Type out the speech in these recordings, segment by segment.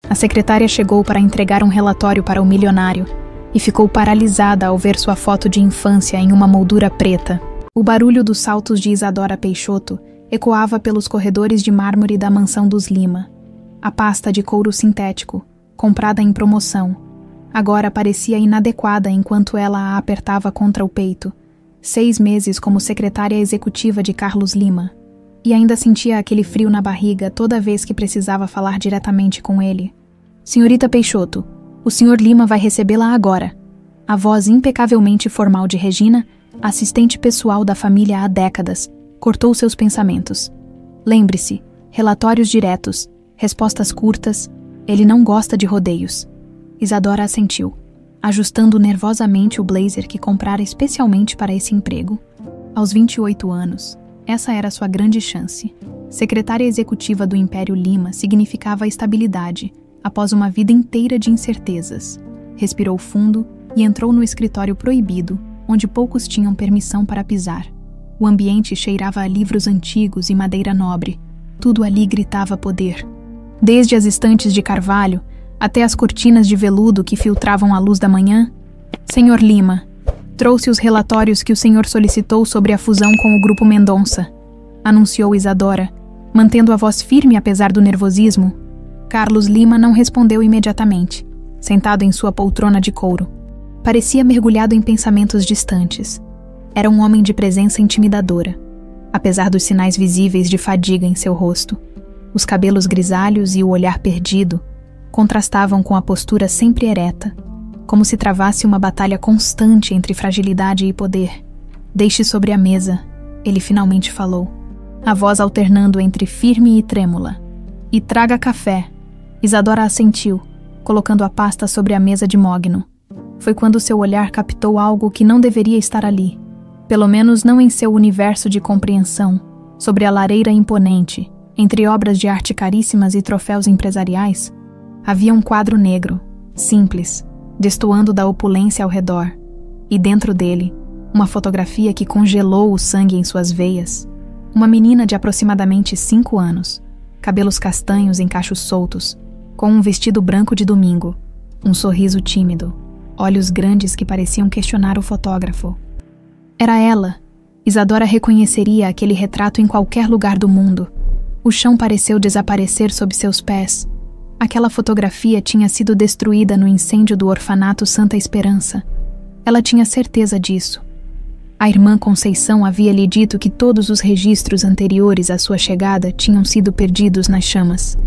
A secretária chegou para entregar um relatório para o milionário e ficou paralisada ao ver sua foto de infância em uma moldura preta. O barulho dos saltos de Isadora Peixoto ecoava pelos corredores de mármore da mansão dos Lima. A pasta de couro sintético, comprada em promoção, agora parecia inadequada enquanto ela a apertava contra o peito. 6 meses como secretária executiva de Carlos Lima. E ainda sentia aquele frio na barriga toda vez que precisava falar diretamente com ele. Senhorita Peixoto, o Sr. Lima vai recebê-la agora. A voz impecavelmente formal de Regina, assistente pessoal da família há décadas, cortou seus pensamentos. Lembre-se, relatórios diretos, respostas curtas, ele não gosta de rodeios. Isadora assentiu, ajustando nervosamente o blazer que comprara especialmente para esse emprego. Aos 28 anos, essa era sua grande chance. Secretária executiva do Império Lima significava estabilidade, após uma vida inteira de incertezas. Respirou fundo e entrou no escritório proibido, onde poucos tinham permissão para pisar. O ambiente cheirava a livros antigos e madeira nobre. Tudo ali gritava poder. Desde as estantes de carvalho até as cortinas de veludo que filtravam a luz da manhã. Senhor Lima, trouxe os relatórios que o senhor solicitou sobre a fusão com o Grupo Mendonça, anunciou Isadora, mantendo a voz firme apesar do nervosismo. Carlos Lima não respondeu imediatamente, sentado em sua poltrona de couro. Parecia mergulhado em pensamentos distantes. Era um homem de presença intimidadora, apesar dos sinais visíveis de fadiga em seu rosto. Os cabelos grisalhos e o olhar perdido contrastavam com a postura sempre ereta, como se travasse uma batalha constante entre fragilidade e poder. Deixe sobre a mesa, ele finalmente falou, a voz alternando entre firme e trêmula. E traga café. Isadora assentiu, colocando a pasta sobre a mesa de mogno. Foi quando seu olhar captou algo que não deveria estar ali, pelo menos não em seu universo de compreensão, sobre a lareira imponente, entre obras de arte caríssimas e troféus empresariais. Havia um quadro negro, simples, destoando da opulência ao redor, e dentro dele, uma fotografia que congelou o sangue em suas veias. Uma menina de aproximadamente 5 anos, cabelos castanhos em cachos soltos, com um vestido branco de domingo, um sorriso tímido, olhos grandes que pareciam questionar o fotógrafo. Era ela. Isadora reconheceria aquele retrato em qualquer lugar do mundo. O chão pareceu desaparecer sob seus pés. Aquela fotografia tinha sido destruída no incêndio do orfanato Santa Esperança. Ela tinha certeza disso. A irmã Conceição havia lhe dito que todos os registros anteriores à sua chegada tinham sido perdidos nas chamas.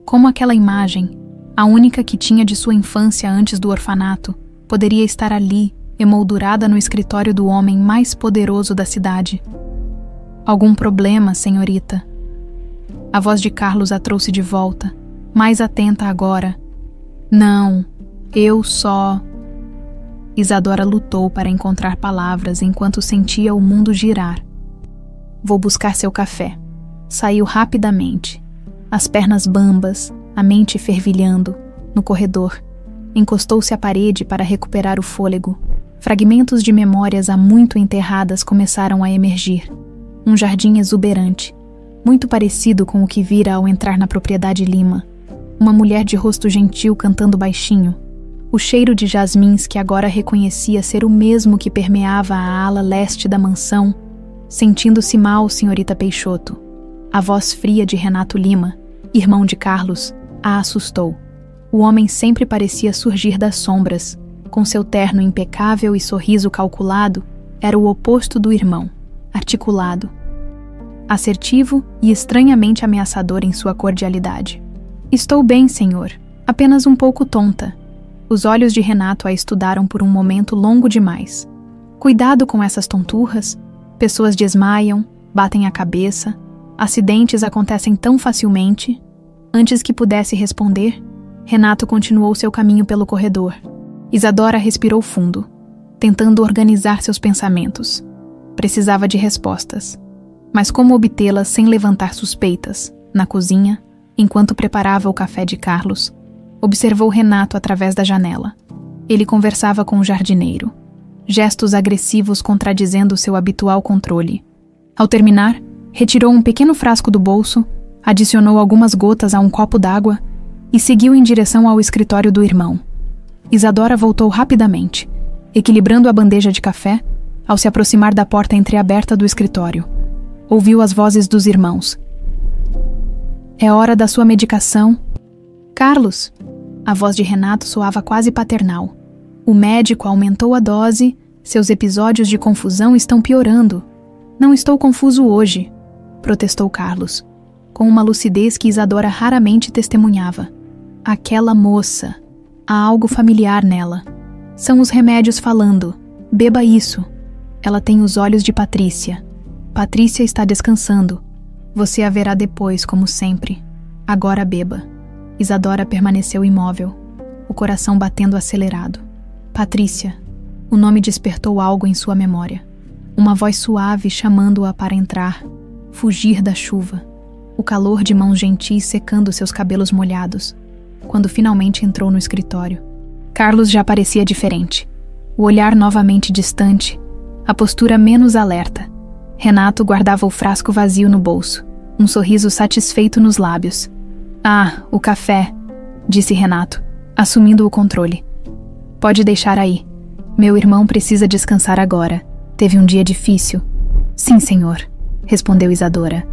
Como aquela imagem, a única que tinha de sua infância antes do orfanato, poderia estar ali, emoldurada no escritório do homem mais poderoso da cidade. Algum problema, senhorita? A voz de Carlos a trouxe de volta, mais atenta agora. Não, eu só... Isadora lutou para encontrar palavras enquanto sentia o mundo girar. Vou buscar seu café. Saiu rapidamente, as pernas bambas, a mente fervilhando, no corredor. Encostou-se à parede para recuperar o fôlego. Fragmentos de memórias há muito enterradas começaram a emergir. Um jardim exuberante, muito parecido com o que vira ao entrar na propriedade Lima. Uma mulher de rosto gentil cantando baixinho. O cheiro de jasmins que agora reconhecia ser o mesmo que permeava a ala leste da mansão. Sentindo-se mal, senhorita Peixoto. A voz fria de Renato Lima, irmão de Carlos, a assustou. O homem sempre parecia surgir das sombras. Com seu terno impecável e sorriso calculado, era o oposto do irmão, articulado, assertivo e estranhamente ameaçador em sua cordialidade. Estou bem, senhor, apenas um pouco tonta. Os olhos de Renato a estudaram por um momento longo demais. Cuidado com essas tonturras. Pessoas desmaiam, batem a cabeça. Acidentes acontecem tão facilmente. Antes que pudesse responder, Renato continuou seu caminho pelo corredor. Isadora respirou fundo, tentando organizar seus pensamentos. Precisava de respostas. Mas como obtê-las sem levantar suspeitas? Na cozinha, enquanto preparava o café de Carlos, observou Renato através da janela. Ele conversava com o jardineiro, gestos agressivos contradizendo seu habitual controle. Ao terminar, retirou um pequeno frasco do bolso, adicionou algumas gotas a um copo d'água e seguiu em direção ao escritório do irmão. Isadora voltou rapidamente, equilibrando a bandeja de café, ao se aproximar da porta entreaberta do escritório. Ouviu as vozes dos irmãos. É hora da sua medicação. Carlos! A voz de Renato soava quase paternal. O médico aumentou a dose, seus episódios de confusão estão piorando. Não estou confuso hoje, protestou Carlos, com uma lucidez que Isadora raramente testemunhava. Aquela moça, há algo familiar nela. São os remédios falando. Beba isso. Ela tem os olhos de Patrícia. Patrícia está descansando. Você a verá depois, como sempre. Agora beba. Isadora permaneceu imóvel, o coração batendo acelerado. Patrícia. O nome despertou algo em sua memória. Uma voz suave chamando-a para entrar, fugir da chuva. O calor de mãos gentis secando seus cabelos molhados, quando finalmente entrou no escritório. Carlos já parecia diferente. O olhar novamente distante, a postura menos alerta. Renato guardava o frasco vazio no bolso, um sorriso satisfeito nos lábios. Ah, o café, disse Renato, assumindo o controle. Pode deixar aí. Meu irmão precisa descansar agora. Teve um dia difícil. Sim, senhor, respondeu Isadora,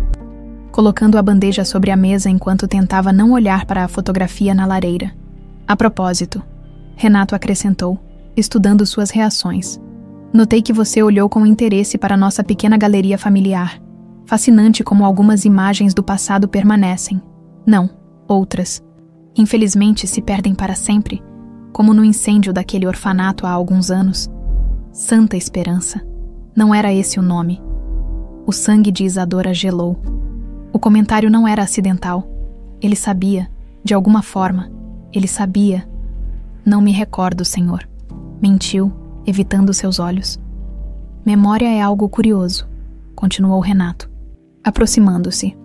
colocando a bandeja sobre a mesa enquanto tentava não olhar para a fotografia na lareira. A propósito, Renato acrescentou, estudando suas reações. Notei que você olhou com interesse para nossa pequena galeria familiar. Fascinante como algumas imagens do passado permanecem. Não, outras. Infelizmente se perdem para sempre, como no incêndio daquele orfanato há alguns anos. Santa Esperança. Não era esse o nome. O sangue de Isadora gelou. O comentário não era acidental. Ele sabia, de alguma forma. Ele sabia. Não me recordo, senhor. Mentiu, evitando seus olhos. Memória é algo curioso, continuou Renato, aproximando-se.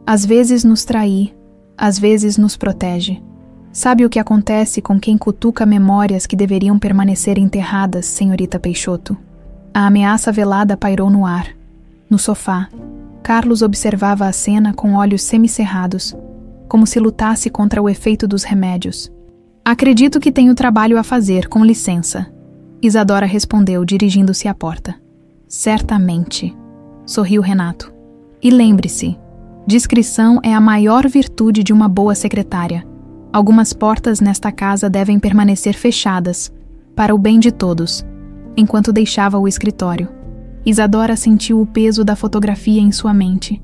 Às vezes nos trai, às vezes nos protege. Sabe o que acontece com quem cutuca memórias que deveriam permanecer enterradas, senhorita Peixoto? A ameaça velada pairou no ar. No sofá, Carlos observava a cena com olhos semicerrados, como se lutasse contra o efeito dos remédios. Acredito que tenho trabalho a fazer, com licença. Isadora respondeu, dirigindo-se à porta. Certamente, sorriu Renato. E lembre-se, discrição é a maior virtude de uma boa secretária. Algumas portas nesta casa devem permanecer fechadas, para o bem de todos, enquanto deixava o escritório. Isadora sentiu o peso da fotografia em sua mente.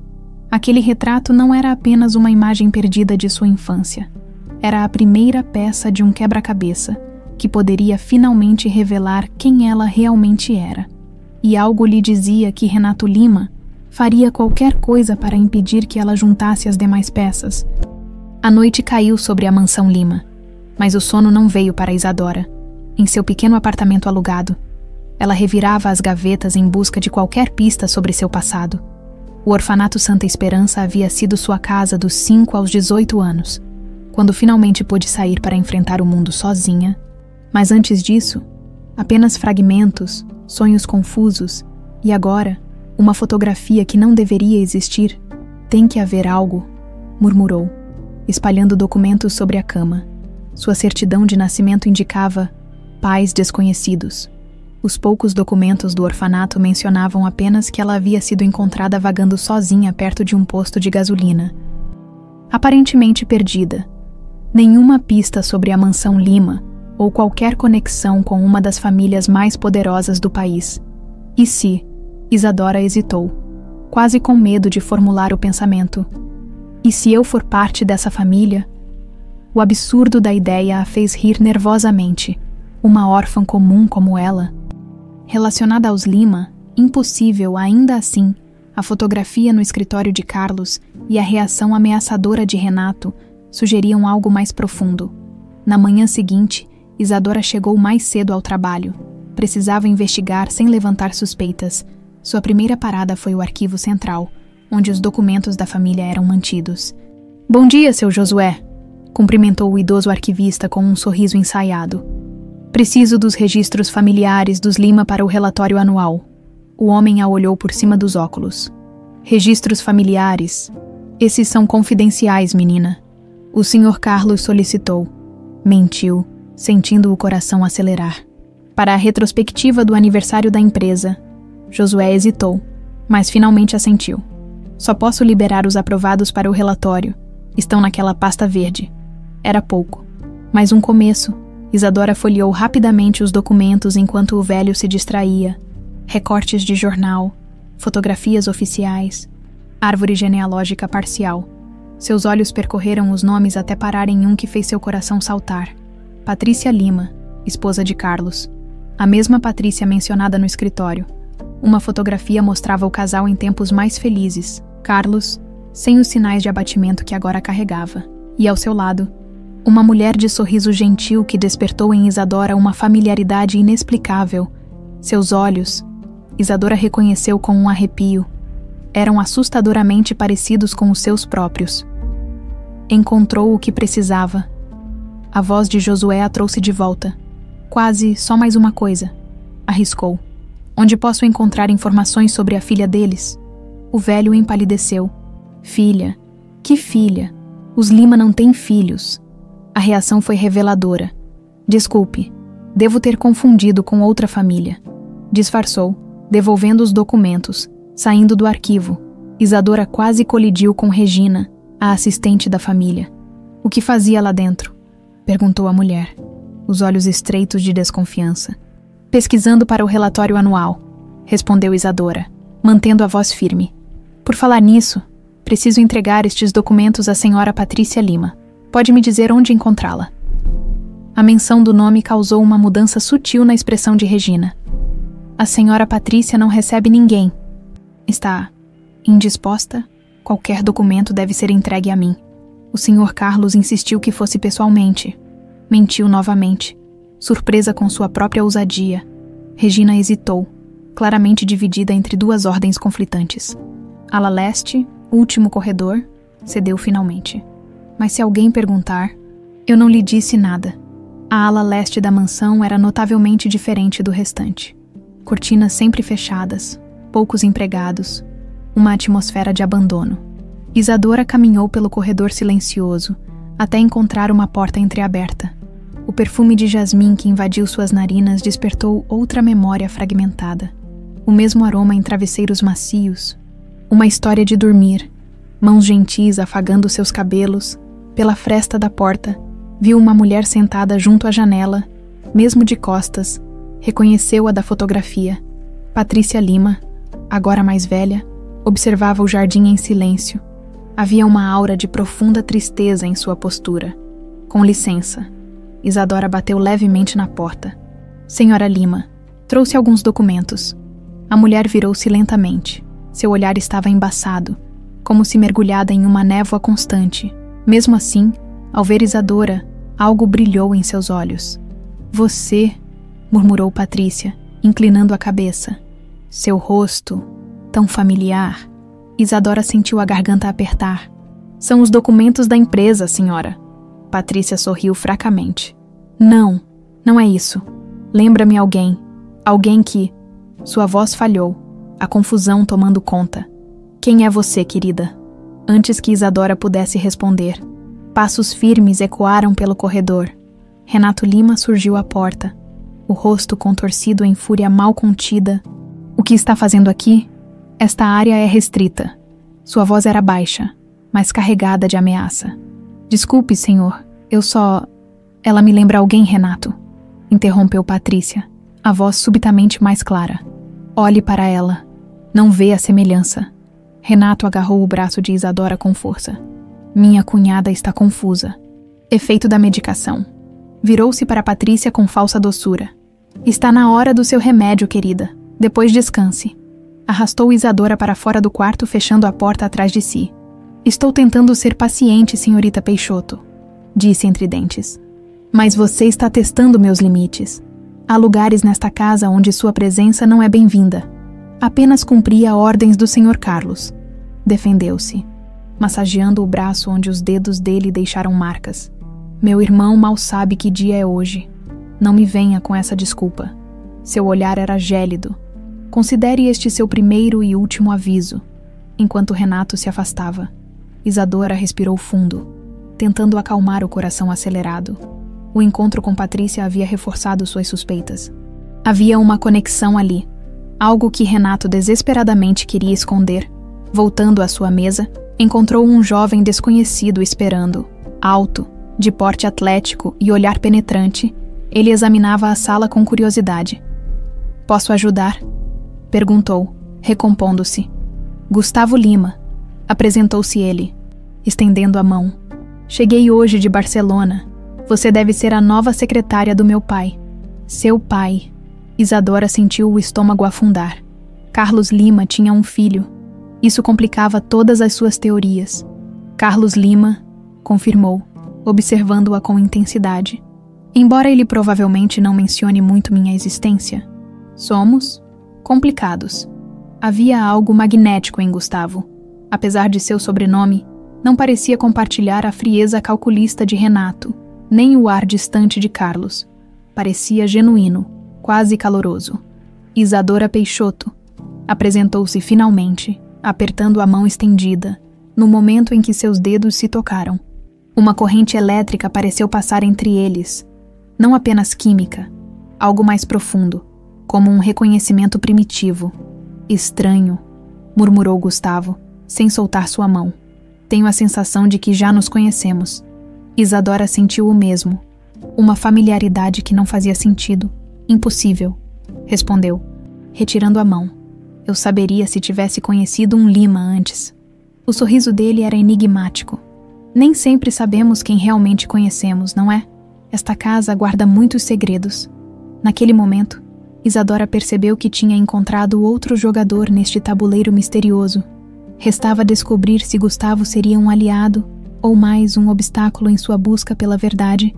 Aquele retrato não era apenas uma imagem perdida de sua infância. Era a primeira peça de um quebra-cabeça, que poderia finalmente revelar quem ela realmente era. E algo lhe dizia que Renato Lima faria qualquer coisa para impedir que ela juntasse as demais peças. A noite caiu sobre a mansão Lima, mas o sono não veio para Isadora. Em seu pequeno apartamento alugado, ela revirava as gavetas em busca de qualquer pista sobre seu passado. O orfanato Santa Esperança havia sido sua casa dos 5 aos 18 anos, quando finalmente pôde sair para enfrentar o mundo sozinha. Mas antes disso, apenas fragmentos, sonhos confusos, e agora, uma fotografia que não deveria existir. Tem que haver algo, murmurou, espalhando documentos sobre a cama. Sua certidão de nascimento indicava pais desconhecidos. Os poucos documentos do orfanato mencionavam apenas que ela havia sido encontrada vagando sozinha perto de um posto de gasolina. Aparentemente perdida. Nenhuma pista sobre a mansão Lima ou qualquer conexão com uma das famílias mais poderosas do país. E se? Isadora hesitou, quase com medo de formular o pensamento. E se eu for parte dessa família? O absurdo da ideia a fez rir nervosamente. Uma órfã comum como ela. Relacionada aos Lima, impossível ainda assim, a fotografia no escritório de Carlos e a reação ameaçadora de Renato sugeriam algo mais profundo. Na manhã seguinte, Isadora chegou mais cedo ao trabalho. Precisava investigar sem levantar suspeitas. Sua primeira parada foi o arquivo central, onde os documentos da família eram mantidos. Bom dia, seu Josué, cumprimentou o idoso arquivista com um sorriso ensaiado. Preciso dos registros familiares dos Lima para o relatório anual. O homem a olhou por cima dos óculos. Registros familiares. Esses são confidenciais, menina. O Sr. Carlos solicitou. Mentiu, sentindo o coração acelerar. Para a retrospectiva do aniversário da empresa, Josué hesitou, mas finalmente assentiu. Só posso liberar os aprovados para o relatório. Estão naquela pasta verde. Era pouco, mas um começo. Isadora folheou rapidamente os documentos enquanto o velho se distraía. Recortes de jornal, fotografias oficiais, árvore genealógica parcial. Seus olhos percorreram os nomes até parar em um que fez seu coração saltar. Patrícia Lima, esposa de Carlos. A mesma Patrícia mencionada no escritório. Uma fotografia mostrava o casal em tempos mais felizes. Carlos, sem os sinais de abatimento que agora carregava. E ao seu lado, uma mulher de sorriso gentil que despertou em Isadora uma familiaridade inexplicável. Seus olhos, Isadora reconheceu com um arrepio, eram assustadoramente parecidos com os seus próprios. Encontrou o que precisava. A voz de Josué a trouxe de volta. Quase só mais uma coisa. Arriscou. Onde posso encontrar informações sobre a filha deles? O velho empalideceu. Filha? Que filha? Os Lima não têm filhos. A reação foi reveladora. Desculpe, devo ter confundido com outra família. Disfarçou, devolvendo os documentos, saindo do arquivo. Isadora quase colidiu com Regina, a assistente da família. O que fazia lá dentro? Perguntou a mulher, os olhos estreitos de desconfiança. Pesquisando para o relatório anual, respondeu Isadora, mantendo a voz firme. Por falar nisso, preciso entregar estes documentos à senhora Patrícia Lima. Pode me dizer onde encontrá-la? A menção do nome causou uma mudança sutil na expressão de Regina. A senhora Patrícia não recebe ninguém. Está indisposta? Qualquer documento deve ser entregue a mim. O Sr. Carlos insistiu que fosse pessoalmente. Mentiu novamente, surpresa com sua própria ousadia. Regina hesitou, claramente dividida entre duas ordens conflitantes. Ala leste, último corredor, cedeu finalmente. Mas se alguém perguntar, eu não lhe disse nada. A ala leste da mansão era notavelmente diferente do restante. Cortinas sempre fechadas, poucos empregados, uma atmosfera de abandono. Isadora caminhou pelo corredor silencioso, até encontrar uma porta entreaberta. O perfume de jasmim que invadiu suas narinas despertou outra memória fragmentada. O mesmo aroma em travesseiros macios. Uma história de dormir. Mãos gentis afagando seus cabelos. Pela fresta da porta, viu uma mulher sentada junto à janela, mesmo de costas. Reconheceu-a da fotografia. Patrícia Lima, agora mais velha, observava o jardim em silêncio. Havia uma aura de profunda tristeza em sua postura. Com licença. Isadora bateu levemente na porta. Senhora Lima, trouxe alguns documentos. A mulher virou-se lentamente. Seu olhar estava embaçado, como se mergulhada em uma névoa constante. Mesmo assim, ao ver Isadora, algo brilhou em seus olhos. Você, murmurou Patrícia, inclinando a cabeça. Seu rosto, tão familiar. Isadora sentiu a garganta apertar. São os documentos da empresa, senhora. Patrícia sorriu fracamente. Não, não é isso. Lembra-me alguém. Alguém que... Sua voz falhou, a confusão tomando conta. Quem é você, querida? Antes que Isadora pudesse responder, passos firmes ecoaram pelo corredor. Renato Lima surgiu à porta, o rosto contorcido em fúria mal contida. O que está fazendo aqui? Esta área é restrita. Sua voz era baixa, mas carregada de ameaça. Desculpe, senhor, eu só... Ela me lembra alguém, Renato, interrompeu Patrícia, a voz subitamente mais clara. Olhe para ela. Não vê a semelhança. Renato agarrou o braço de Isadora com força. Minha cunhada está confusa. Efeito da medicação. Virou-se para Patrícia com falsa doçura. Está na hora do seu remédio, querida. Depois descanse. Arrastou Isadora para fora do quarto, fechando a porta atrás de si. Estou tentando ser paciente, senhorita Peixoto, disse entre dentes. Mas você está testando meus limites. Há lugares nesta casa onde sua presença não é bem-vinda. Apenas cumpria ordens do Sr. Carlos. Defendeu-se, massageando o braço onde os dedos dele deixaram marcas. Meu irmão mal sabe que dia é hoje. Não me venha com essa desculpa. Seu olhar era gélido. Considere este seu primeiro e último aviso. Enquanto Renato se afastava, Isadora respirou fundo. tentando acalmar o coração acelerado. O encontro com Patrícia havia reforçado suas suspeitas. Havia uma conexão ali, algo que Renato desesperadamente queria esconder. Voltando à sua mesa, encontrou um jovem desconhecido esperando. Alto, de porte atlético e olhar penetrante, ele examinava a sala com curiosidade. "Posso ajudar?" perguntou, recompondo-se. "Gustavo Lima", apresentou-se ele, estendendo a mão. "Cheguei hoje de Barcelona. Você deve ser a nova secretária do meu pai." Seu pai. Isadora sentiu o estômago afundar. Carlos Lima tinha um filho. Isso complicava todas as suas teorias. "Carlos Lima", confirmou, observando-a com intensidade. "Embora ele provavelmente não mencione muito minha existência, somos complicados." Havia algo magnético em Gustavo. Apesar de seu sobrenome, não parecia compartilhar a frieza calculista de Renato, nem o ar distante de Carlos. Parecia genuíno, quase caloroso. "Isadora Peixoto", apresentou-se finalmente, apertando a mão estendida, no momento em que seus dedos se tocaram. Uma corrente elétrica pareceu passar entre eles, não apenas química, algo mais profundo, como um reconhecimento primitivo. "Estranho", murmurou Gustavo, sem soltar sua mão. "Tenho a sensação de que já nos conhecemos." Isadora sentiu o mesmo. Uma familiaridade que não fazia sentido. "Impossível", respondeu, retirando a mão. "Eu saberia se tivesse conhecido um Lima antes." O sorriso dele era enigmático. "Nem sempre sabemos quem realmente conhecemos, não é? Esta casa guarda muitos segredos." Naquele momento, Isadora percebeu que tinha encontrado outro jogador neste tabuleiro misterioso. Restava descobrir se Gustavo seria um aliado ou mais um obstáculo em sua busca pela verdade.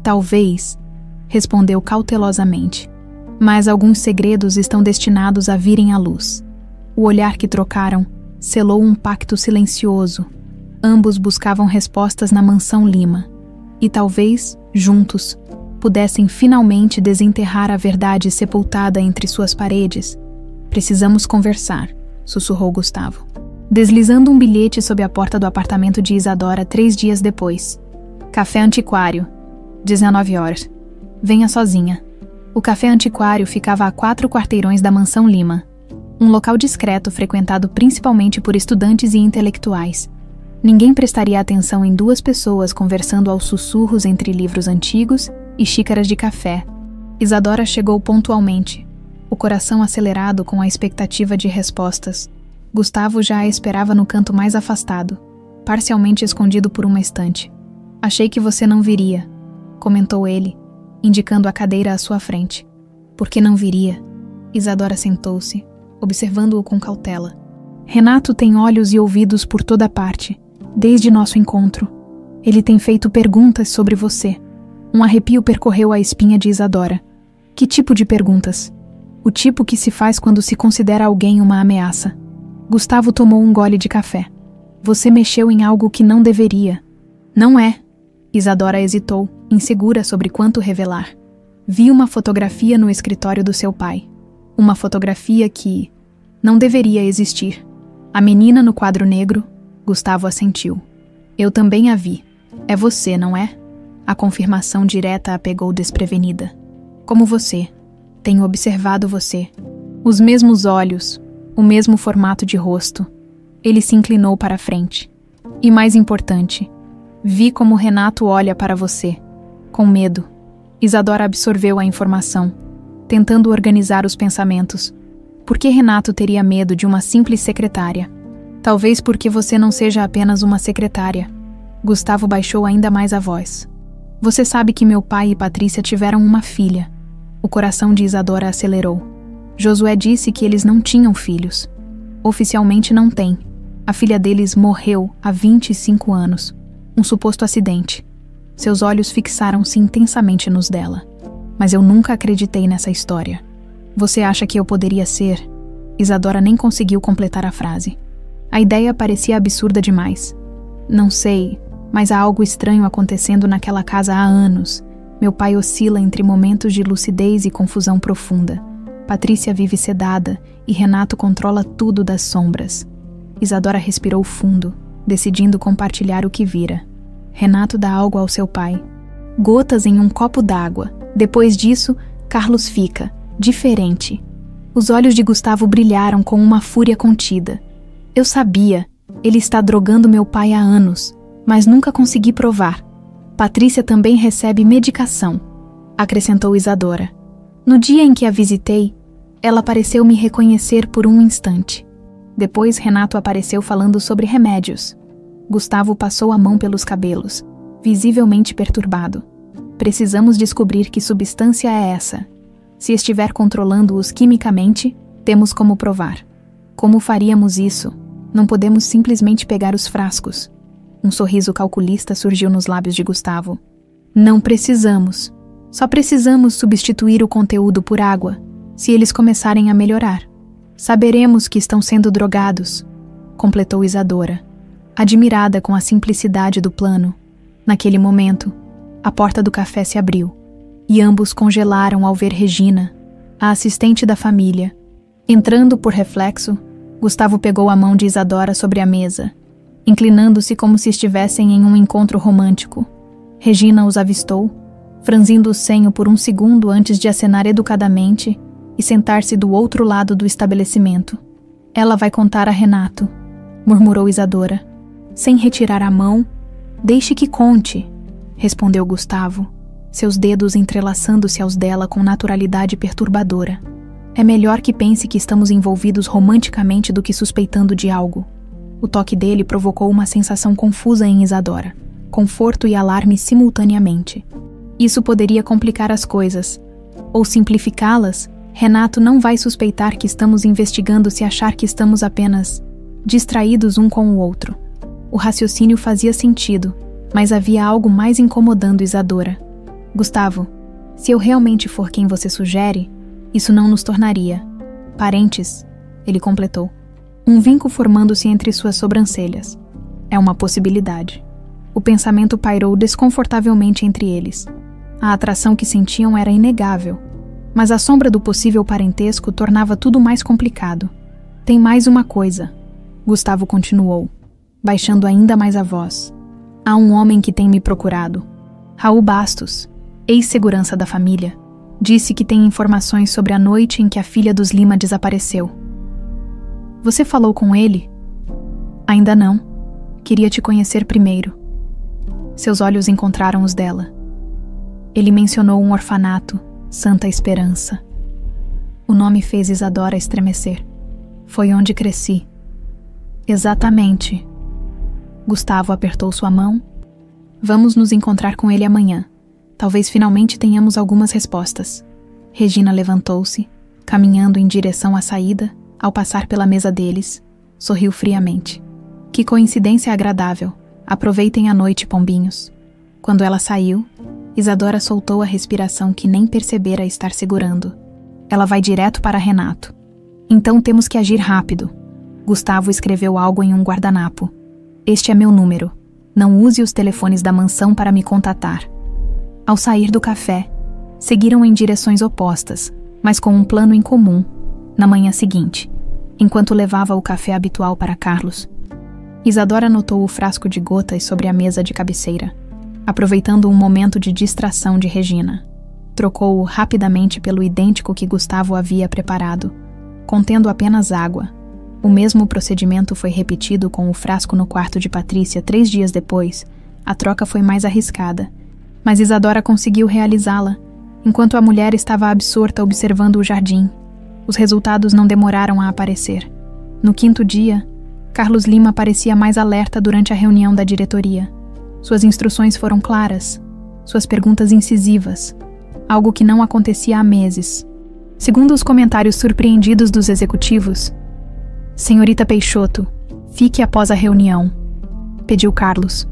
"Talvez", respondeu cautelosamente, "mas alguns segredos estão destinados a virem à luz." O olhar que trocaram selou um pacto silencioso. Ambos buscavam respostas na mansão Lima. E talvez, juntos, pudessem finalmente desenterrar a verdade sepultada entre suas paredes. "Precisamos conversar", sussurrou Gustavo, deslizando um bilhete sob a porta do apartamento de Isadora 3 dias depois. "Café Antiquário, 19 horas. Venha sozinha." O Café Antiquário ficava a 4 quarteirões da mansão Lima, um local discreto frequentado principalmente por estudantes e intelectuais. Ninguém prestaria atenção em 2 pessoas conversando aos sussurros entre livros antigos e xícaras de café. Isadora chegou pontualmente, o coração acelerado com a expectativa de respostas. Gustavo já a esperava no canto mais afastado, parcialmente escondido por uma estante. "Achei que você não viria", comentou ele, indicando a cadeira à sua frente. "Por que não viria?" Isadora sentou-se, observando-o com cautela. "Renato tem olhos e ouvidos por toda parte, desde nosso encontro. Ele tem feito perguntas sobre você." Um arrepio percorreu a espinha de Isadora. Que tipo de perguntas? O tipo que se faz quando se considera alguém uma ameaça. Gustavo tomou um gole de café. "Você mexeu em algo que não deveria." "Não é." Isadora hesitou, insegura sobre quanto revelar. "Vi uma fotografia no escritório do seu pai. Uma fotografia que não deveria existir." "A menina no quadro negro?" Gustavo assentiu. "Eu também a vi. É você, não é?" A confirmação direta a pegou desprevenida. "Como você. Tenho observado você. Os mesmos olhos, o mesmo formato de rosto." Ele se inclinou para a frente. "E mais importante, vi como Renato olha para você. Com medo." Isadora absorveu a informação, tentando organizar os pensamentos. Por que Renato teria medo de uma simples secretária? "Talvez porque você não seja apenas uma secretária." Gustavo baixou ainda mais a voz. "Você sabe que meu pai e Patrícia tiveram uma filha." O coração de Isadora acelerou. Josué disse que eles não tinham filhos. Oficialmente não têm. A filha deles morreu há 25 anos. Um suposto acidente. Seus olhos fixaram-se intensamente nos dela. "Mas eu nunca acreditei nessa história." "Você acha que eu poderia ser?" Isadora nem conseguiu completar a frase. A ideia parecia absurda demais. "Não sei, mas há algo estranho acontecendo naquela casa há anos. Meu pai oscila entre momentos de lucidez e confusão profunda. Patrícia vive sedada e Renato controla tudo das sombras." Isadora respirou fundo, decidindo compartilhar o que vira. Renato dá algo ao seu pai. Gotas em um copo d'água. Depois disso, Carlos fica diferente. Os olhos de Gustavo brilharam com uma fúria contida. Eu sabia, ele está drogando meu pai há anos, mas nunca consegui provar. Patrícia também recebe medicação, acrescentou Isadora. No dia em que a visitei, ela pareceu me reconhecer por um instante. Depois Renato apareceu falando sobre remédios. Gustavo passou a mão pelos cabelos, visivelmente perturbado. Precisamos descobrir que substância é essa. Se estiver controlando-os quimicamente, temos como provar. Como faríamos isso? Não podemos simplesmente pegar os frascos. Um sorriso calculista surgiu nos lábios de Gustavo. Não precisamos. Só precisamos substituir o conteúdo por água, se eles começarem a melhorar. Saberemos que estão sendo drogados, completou Isadora, admirada com a simplicidade do plano. Naquele momento, a porta do café se abriu, e ambos congelaram ao ver Regina, a assistente da família. Entrando por reflexo, Gustavo pegou a mão de Isadora sobre a mesa, inclinando-se como se estivessem em um encontro romântico. Regina os avistou, franzindo o senho por um segundo antes de acenar educadamente e sentar-se do outro lado do estabelecimento. Ela vai contar a Renato, murmurou Isadora. Sem retirar a mão, deixe que conte, respondeu Gustavo, seus dedos entrelaçando-se aos dela com naturalidade perturbadora. É melhor que pense que estamos envolvidos romanticamente do que suspeitando de algo. O toque dele provocou uma sensação confusa em Isadora, conforto e alarme simultaneamente. Isso poderia complicar as coisas, ou simplificá-las. Renato não vai suspeitar que estamos investigando se achar que estamos apenas distraídos um com o outro. O raciocínio fazia sentido, mas havia algo mais incomodando Isadora. Gustavo, se eu realmente for quem você sugere, isso não nos tornaria parentes, ele completou. Um vinco formando-se entre suas sobrancelhas. É uma possibilidade. O pensamento pairou desconfortavelmente entre eles. A atração que sentiam era inegável, mas a sombra do possível parentesco tornava tudo mais complicado. Tem mais uma coisa, Gustavo continuou, baixando ainda mais a voz. Há um homem que tem me procurado. Raul Bastos, ex-segurança da família, disse que tem informações sobre a noite em que a filha dos Lima desapareceu. Você falou com ele? Ainda não. Queria te conhecer primeiro. Seus olhos encontraram os dela. Ele mencionou um orfanato, Santa Esperança. O nome fez Isadora estremecer. Foi onde cresci. Exatamente. Gustavo apertou sua mão. Vamos nos encontrar com ele amanhã. Talvez finalmente tenhamos algumas respostas. Regina levantou-se, caminhando em direção à saída. Ao passar pela mesa deles, sorriu friamente. Que coincidência agradável. Aproveitem a noite, pombinhos. Quando ela saiu, Isadora soltou a respiração que nem percebera estar segurando. Ela vai direto para Renato. Então temos que agir rápido. Gustavo escreveu algo em um guardanapo. Este é meu número. Não use os telefones da mansão para me contatar. Ao sair do café, seguiram em direções opostas, mas com um plano em comum. Na manhã seguinte, enquanto levava o café habitual para Carlos, Isadora notou o frasco de gotas sobre a mesa de cabeceira, aproveitando um momento de distração de Regina. Trocou-o rapidamente pelo idêntico que Gustavo havia preparado, contendo apenas água. O mesmo procedimento foi repetido com o frasco no quarto de Patrícia 3 dias depois. A troca foi mais arriscada, mas Isadora conseguiu realizá-la, enquanto a mulher estava absorta observando o jardim. Os resultados não demoraram a aparecer. No 5º dia, Carlos Lima parecia mais alerta durante a reunião da diretoria. Suas instruções foram claras, suas perguntas incisivas, algo que não acontecia há meses. Segundo os comentários surpreendidos dos executivos, Senhorita Peixoto, fique após a reunião, pediu Carlos.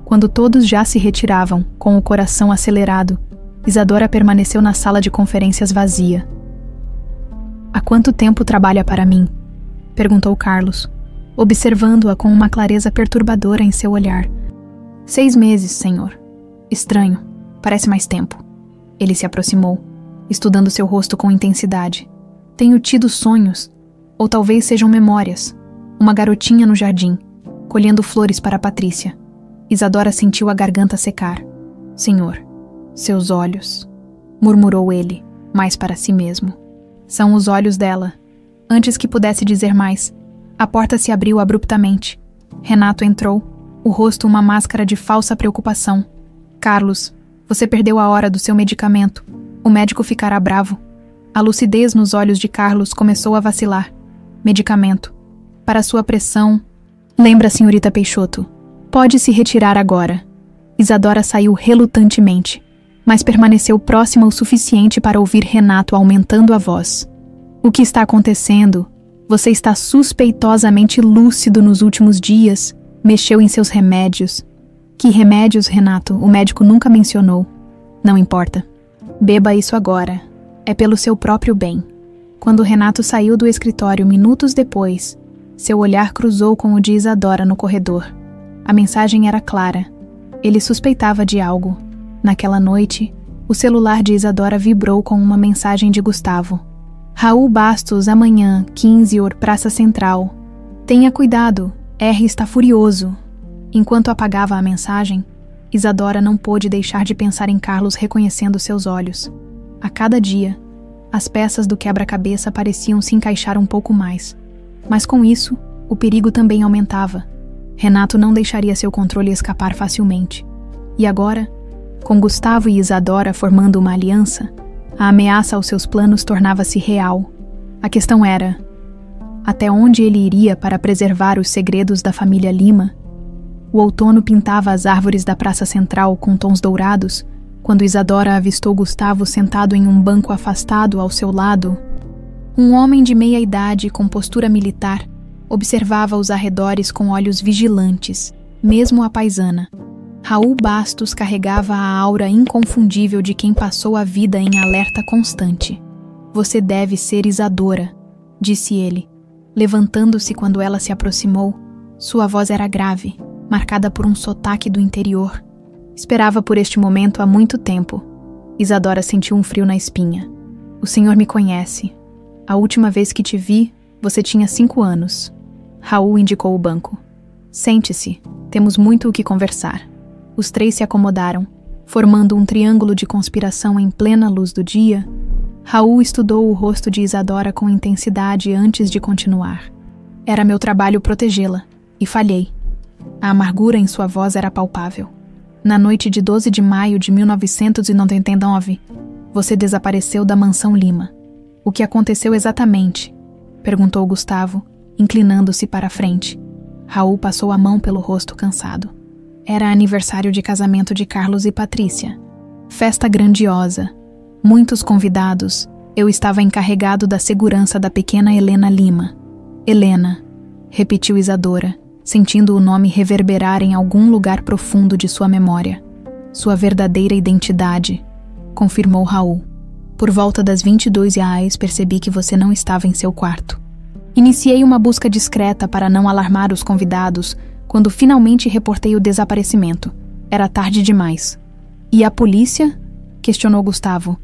Quando todos já se retiravam, com o coração acelerado, Isadora permaneceu na sala de conferências vazia. Há quanto tempo trabalha para mim? Perguntou Carlos, observando-a com uma clareza perturbadora em seu olhar. 6 meses, senhor. Estranho, parece mais tempo. Ele se aproximou, estudando seu rosto com intensidade. Tenho tido sonhos, ou talvez sejam memórias. Uma garotinha no jardim, colhendo flores para Patrícia. Isadora sentiu a garganta secar. Senhor, seus olhos, murmurou ele, mais para si mesmo. São os olhos dela. Antes que pudesse dizer mais, a porta se abriu abruptamente. Renato entrou, o rosto uma máscara de falsa preocupação. Carlos, você perdeu a hora do seu medicamento. O médico ficará bravo. A lucidez nos olhos de Carlos começou a vacilar. Medicamento. Para sua pressão... Lembra, senhorita Peixoto. Pode se retirar agora. Isadora saiu relutantemente, mas permaneceu próxima o suficiente para ouvir Renato aumentando a voz. O que está acontecendo? Você está suspeitosamente lúcido nos últimos dias. Mexeu em seus remédios. Que remédios, Renato? O médico nunca mencionou. Não importa. Beba isso agora. É pelo seu próprio bem. Quando Renato saiu do escritório minutos depois, seu olhar cruzou com o de Isadora no corredor. A mensagem era clara. Ele suspeitava de algo. Naquela noite, o celular de Isadora vibrou com uma mensagem de Gustavo. Raul Bastos, amanhã, 15 horas, Praça Central. Tenha cuidado, R está furioso. Enquanto apagava a mensagem, Isadora não pôde deixar de pensar em Carlos reconhecendo seus olhos. A cada dia, as peças do quebra-cabeça pareciam se encaixar um pouco mais. Mas com isso, o perigo também aumentava. Renato não deixaria seu controle escapar facilmente. E agora, com Gustavo e Isadora formando uma aliança, a ameaça aos seus planos tornava-se real. A questão era: até onde ele iria para preservar os segredos da família Lima? O outono pintava as árvores da Praça Central com tons dourados, quando Isadora avistou Gustavo sentado em um banco afastado ao seu lado. Um homem de meia idade com postura militar observava os arredores com olhos vigilantes, mesmo a paisana. Raul Bastos carregava a aura inconfundível de quem passou a vida em alerta constante. Você deve ser Isadora, disse ele. Levantando-se quando ela se aproximou, sua voz era grave, marcada por um sotaque do interior. Esperava por este momento há muito tempo. Isadora sentiu um frio na espinha. O senhor me conhece. A última vez que te vi, você tinha 5 anos. Raul indicou o banco. Sente-se, temos muito o que conversar. Os 3 se acomodaram, formando um triângulo de conspiração em plena luz do dia. Raul estudou o rosto de Isadora com intensidade antes de continuar. Era meu trabalho protegê-la, e falhei. A amargura em sua voz era palpável. Na noite de 12 de maio de 1999, você desapareceu da mansão Lima. O que aconteceu exatamente? Perguntou Gustavo, inclinando-se para a frente. Raul passou a mão pelo rosto cansado. Era aniversário de casamento de Carlos e Patrícia. Festa grandiosa. Muitos convidados. Eu estava encarregado da segurança da pequena Helena Lima. Helena, repetiu Isadora, sentindo o nome reverberar em algum lugar profundo de sua memória. Sua verdadeira identidade, confirmou Raul. Por volta das 22h percebi que você não estava em seu quarto. Iniciei uma busca discreta para não alarmar os convidados quando finalmente reportei o desaparecimento. Era tarde demais. E a polícia? Questionou Gustavo.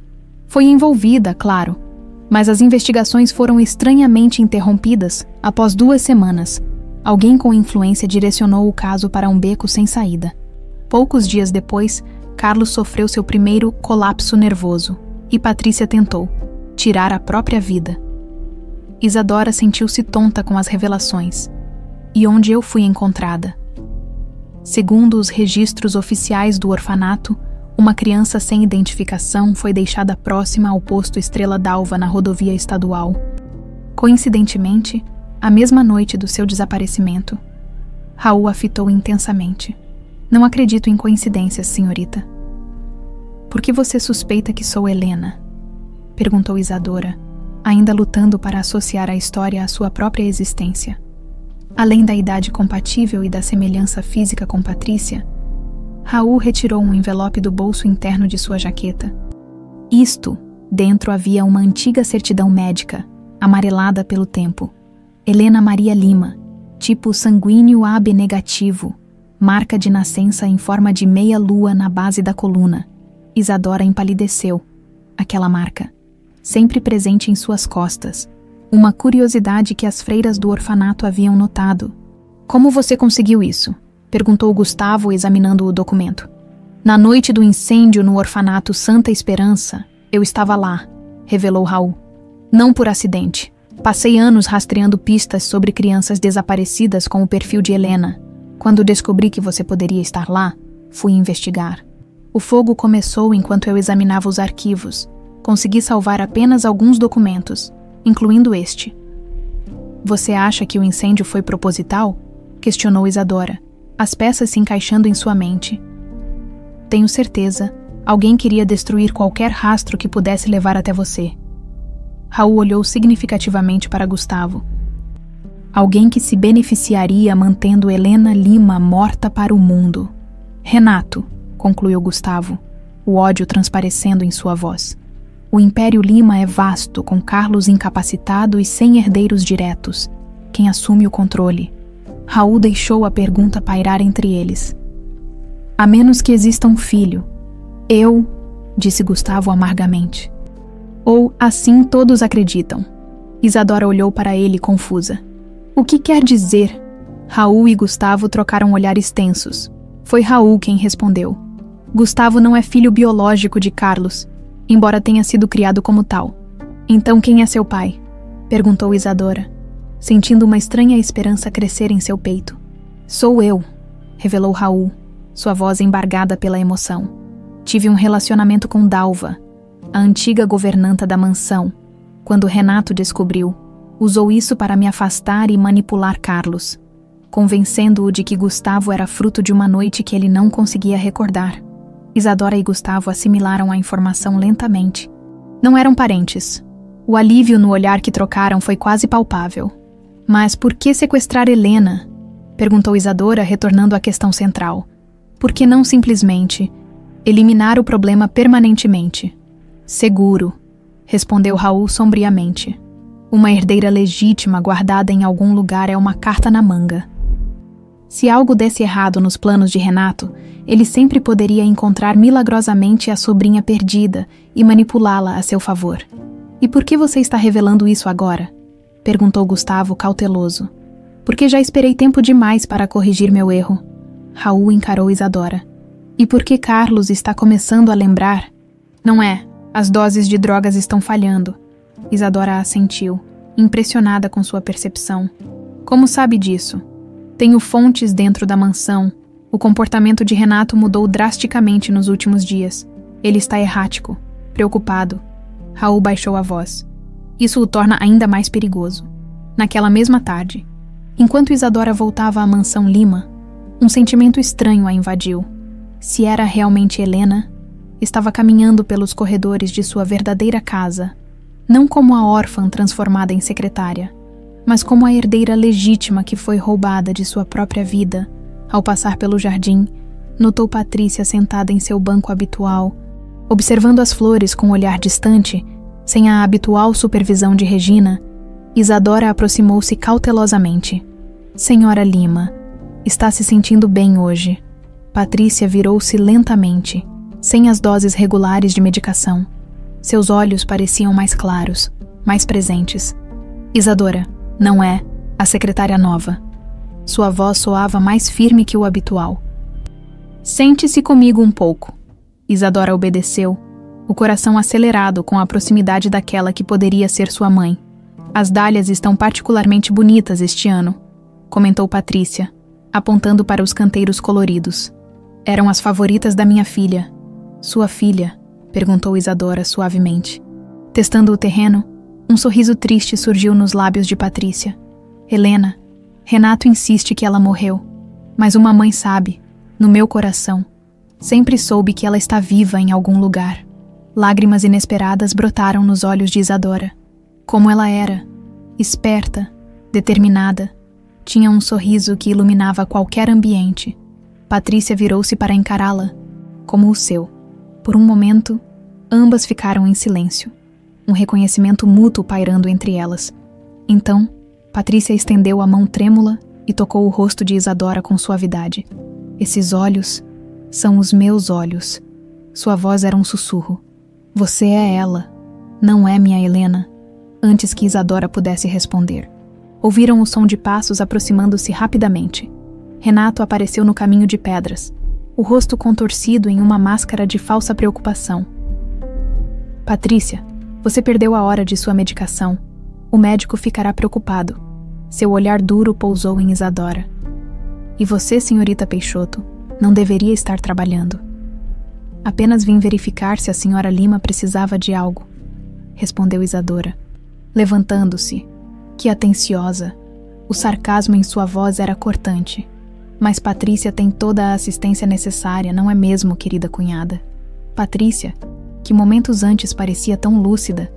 Foi envolvida, claro, mas as investigações foram estranhamente interrompidas após 2 semanas. Alguém com influência direcionou o caso para um beco sem saída. Poucos dias depois, Carlos sofreu seu primeiro colapso nervoso e Patrícia tentou tirar a própria vida. Isadora sentiu-se tonta com as revelações. E onde eu fui encontrada? Segundo os registros oficiais do orfanato, uma criança sem identificação foi deixada próxima ao posto Estrela d'Alva na rodovia estadual. Coincidentemente, a mesma noite do seu desaparecimento. Raul a fitou intensamente. Não acredito em coincidências, senhorita. Por que você suspeita que sou Helena? Perguntou Isadora, ainda lutando para associar a história à sua própria existência. Além da idade compatível e da semelhança física com Patrícia, Raul retirou um envelope do bolso interno de sua jaqueta. Dentro havia uma antiga certidão médica, amarelada pelo tempo. Helena Maria Lima, tipo sanguíneo AB negativo, marca de nascença em forma de meia lua na base da coluna. Isadora empalideceu. Aquela marca, sempre presente em suas costas. Uma curiosidade que as freiras do orfanato haviam notado. Como você conseguiu isso? Perguntou Gustavo, examinando o documento. Na noite do incêndio no orfanato Santa Esperança, eu estava lá, revelou Raul. Não por acidente. Passei anos rastreando pistas sobre crianças desaparecidas com o perfil de Helena. Quando descobri que você poderia estar lá, fui investigar. O fogo começou enquanto eu examinava os arquivos. Consegui salvar apenas alguns documentos, incluindo este. Você acha que o incêndio foi proposital? Questionou Isadora, as peças se encaixando em sua mente. Tenho certeza, alguém queria destruir qualquer rastro que pudesse levar até você. Raul olhou significativamente para Gustavo. Alguém que se beneficiaria mantendo Helena Lima morta para o mundo. Renato, concluiu Gustavo, o ódio transparecendo em sua voz. O Império Lima é vasto, com Carlos incapacitado e sem herdeiros diretos. Quem assume o controle? Raul deixou a pergunta pairar entre eles. A menos que exista um filho. Eu, disse Gustavo amargamente. Ou assim todos acreditam. Isadora olhou para ele confusa. O que quer dizer? Raul e Gustavo trocaram olhares tensos. Foi Raul quem respondeu. Gustavo não é filho biológico de Carlos, embora tenha sido criado como tal. Então quem é seu pai? Perguntou Isadora, sentindo uma estranha esperança crescer em seu peito. Sou eu, revelou Raul, sua voz embargada pela emoção. Tive um relacionamento com Dalva, a antiga governanta da mansão. Quando Renato descobriu, usou isso para me afastar e manipular Carlos, convencendo-o de que Gustavo era fruto de uma noite que ele não conseguia recordar. Isadora e Gustavo assimilaram a informação lentamente. Não eram parentes. O alívio no olhar que trocaram foi quase palpável. Mas por que sequestrar Helena? Perguntou Isadora, retornando à questão central. Por que não simplesmente eliminar o problema permanentemente? Seguro, respondeu Raul sombriamente. Uma herdeira legítima guardada em algum lugar é uma carta na manga. Se algo desse errado nos planos de Renato, ele sempre poderia encontrar milagrosamente a sobrinha perdida e manipulá-la a seu favor. E por que você está revelando isso agora? Perguntou Gustavo cauteloso. Porque já esperei tempo demais para corrigir meu erro. Raul encarou Isadora. E por que Carlos está começando a lembrar? Não é, as doses de drogas estão falhando. Isadora assentiu, impressionada com sua percepção. Como sabe disso? Tenho fontes dentro da mansão. O comportamento de Renato mudou drasticamente nos últimos dias. Ele está errático, preocupado. Raul baixou a voz. Isso o torna ainda mais perigoso. Naquela mesma tarde, enquanto Isadora voltava à mansão Lima, um sentimento estranho a invadiu. Se era realmente Helena, estava caminhando pelos corredores de sua verdadeira casa, não como a órfã transformada em secretária, mas como a herdeira legítima que foi roubada de sua própria vida. Ao passar pelo jardim, notou Patrícia sentada em seu banco habitual, observando as flores com um olhar distante, sem a habitual supervisão de Regina. Isadora aproximou-se cautelosamente. Senhora Lima, está se sentindo bem hoje. Patrícia virou-se lentamente, sem as doses regulares de medicação. Seus olhos pareciam mais claros, mais presentes. Isadora, não é a secretária nova. Sua voz soava mais firme que o habitual. Sente-se comigo um pouco. Isadora obedeceu, o coração acelerado com a proximidade daquela que poderia ser sua mãe. As dálias estão particularmente bonitas este ano, comentou Patrícia, apontando para os canteiros coloridos. Eram as favoritas da minha filha. Sua filha? Perguntou Isadora suavemente. Testando o terreno, um sorriso triste surgiu nos lábios de Patrícia. Helena, Renato insiste que ela morreu, mas uma mãe sabe, no meu coração, sempre soube que ela está viva em algum lugar. Lágrimas inesperadas brotaram nos olhos de Isadora. Como ela era, esperta, determinada, tinha um sorriso que iluminava qualquer ambiente. Patrícia virou-se para encará-la, como o seu. Por um momento, ambas ficaram em silêncio, um reconhecimento mútuo pairando entre elas. Então, Patrícia estendeu a mão trêmula e tocou o rosto de Isadora com suavidade. Esses olhos são os meus olhos. Sua voz era um sussurro. Você é ela, não é minha Helena. Antes que Isadora pudesse responder, ouviram o som de passos aproximando-se rapidamente. Renato apareceu no caminho de pedras, o rosto contorcido em uma máscara de falsa preocupação. Patrícia, você perdeu a hora de sua medicação. O médico ficará preocupado. Seu olhar duro pousou em Isadora. E você, senhorita Peixoto, não deveria estar trabalhando. Apenas vim verificar se a senhora Lima precisava de algo, respondeu Isadora, levantando-se. Que atenciosa. O sarcasmo em sua voz era cortante. Mas Patrícia tem toda a assistência necessária, não é mesmo, querida cunhada? Patrícia, que momentos antes parecia tão lúcida,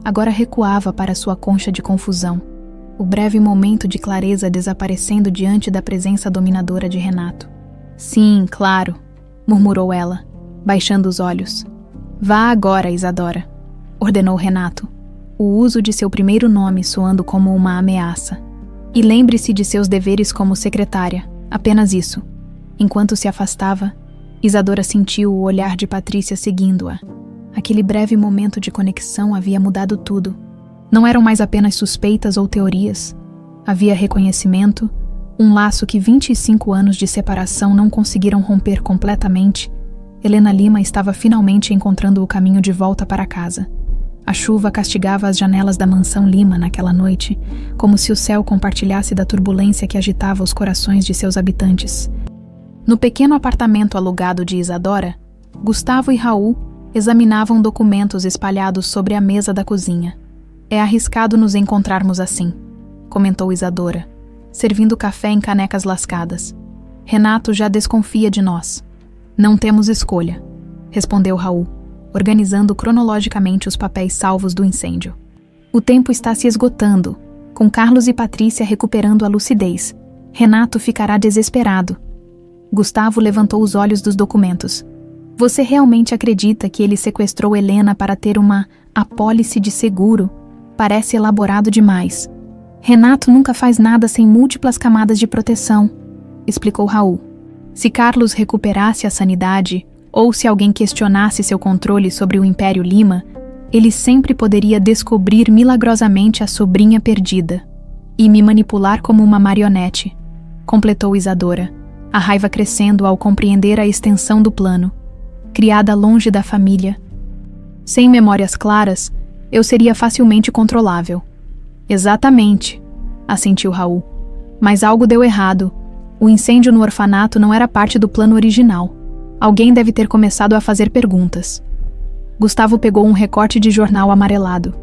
agora recuava para sua concha de confusão, o breve momento de clareza desaparecendo diante da presença dominadora de Renato. Sim, claro, murmurou ela, baixando os olhos. Vá agora, Isadora, ordenou Renato, o uso de seu primeiro nome soando como uma ameaça. E lembre-se de seus deveres como secretária, apenas isso. Enquanto se afastava, Isadora sentiu o olhar de Patrícia seguindo-a. Aquele breve momento de conexão havia mudado tudo. Não eram mais apenas suspeitas ou teorias. Havia reconhecimento, um laço que 25 anos de separação não conseguiram romper completamente. Helena Lima estava finalmente encontrando o caminho de volta para casa. A chuva castigava as janelas da mansão Lima naquela noite, como se o céu compartilhasse da turbulência que agitava os corações de seus habitantes. No pequeno apartamento alugado de Isadora, Gustavo e Raul examinavam documentos espalhados sobre a mesa da cozinha. É arriscado nos encontrarmos assim, comentou Isadora, servindo café em canecas lascadas. Renato já desconfia de nós. Não temos escolha, respondeu Raul, organizando cronologicamente os papéis salvos do incêndio. O tempo está se esgotando, com Carlos e Patrícia recuperando a lucidez. Renato ficará desesperado. Gustavo levantou os olhos dos documentos. Você realmente acredita que ele sequestrou Helena para ter uma apólice de seguro? Parece elaborado demais. Renato nunca faz nada sem múltiplas camadas de proteção, explicou Raul. Se Carlos recuperasse a sanidade, ou se alguém questionasse seu controle sobre o Império Lima, ele sempre poderia descobrir milagrosamente a sobrinha perdida e me manipular como uma marionete, completou Isadora, a raiva crescendo ao compreender a extensão do plano. Criada longe da família, sem memórias claras, eu seria facilmente controlável. Exatamente, assentiu Raul. Mas algo deu errado. O incêndio no orfanato não era parte do plano original. Alguém deve ter começado a fazer perguntas. Gustavo pegou um recorte de jornal amarelado.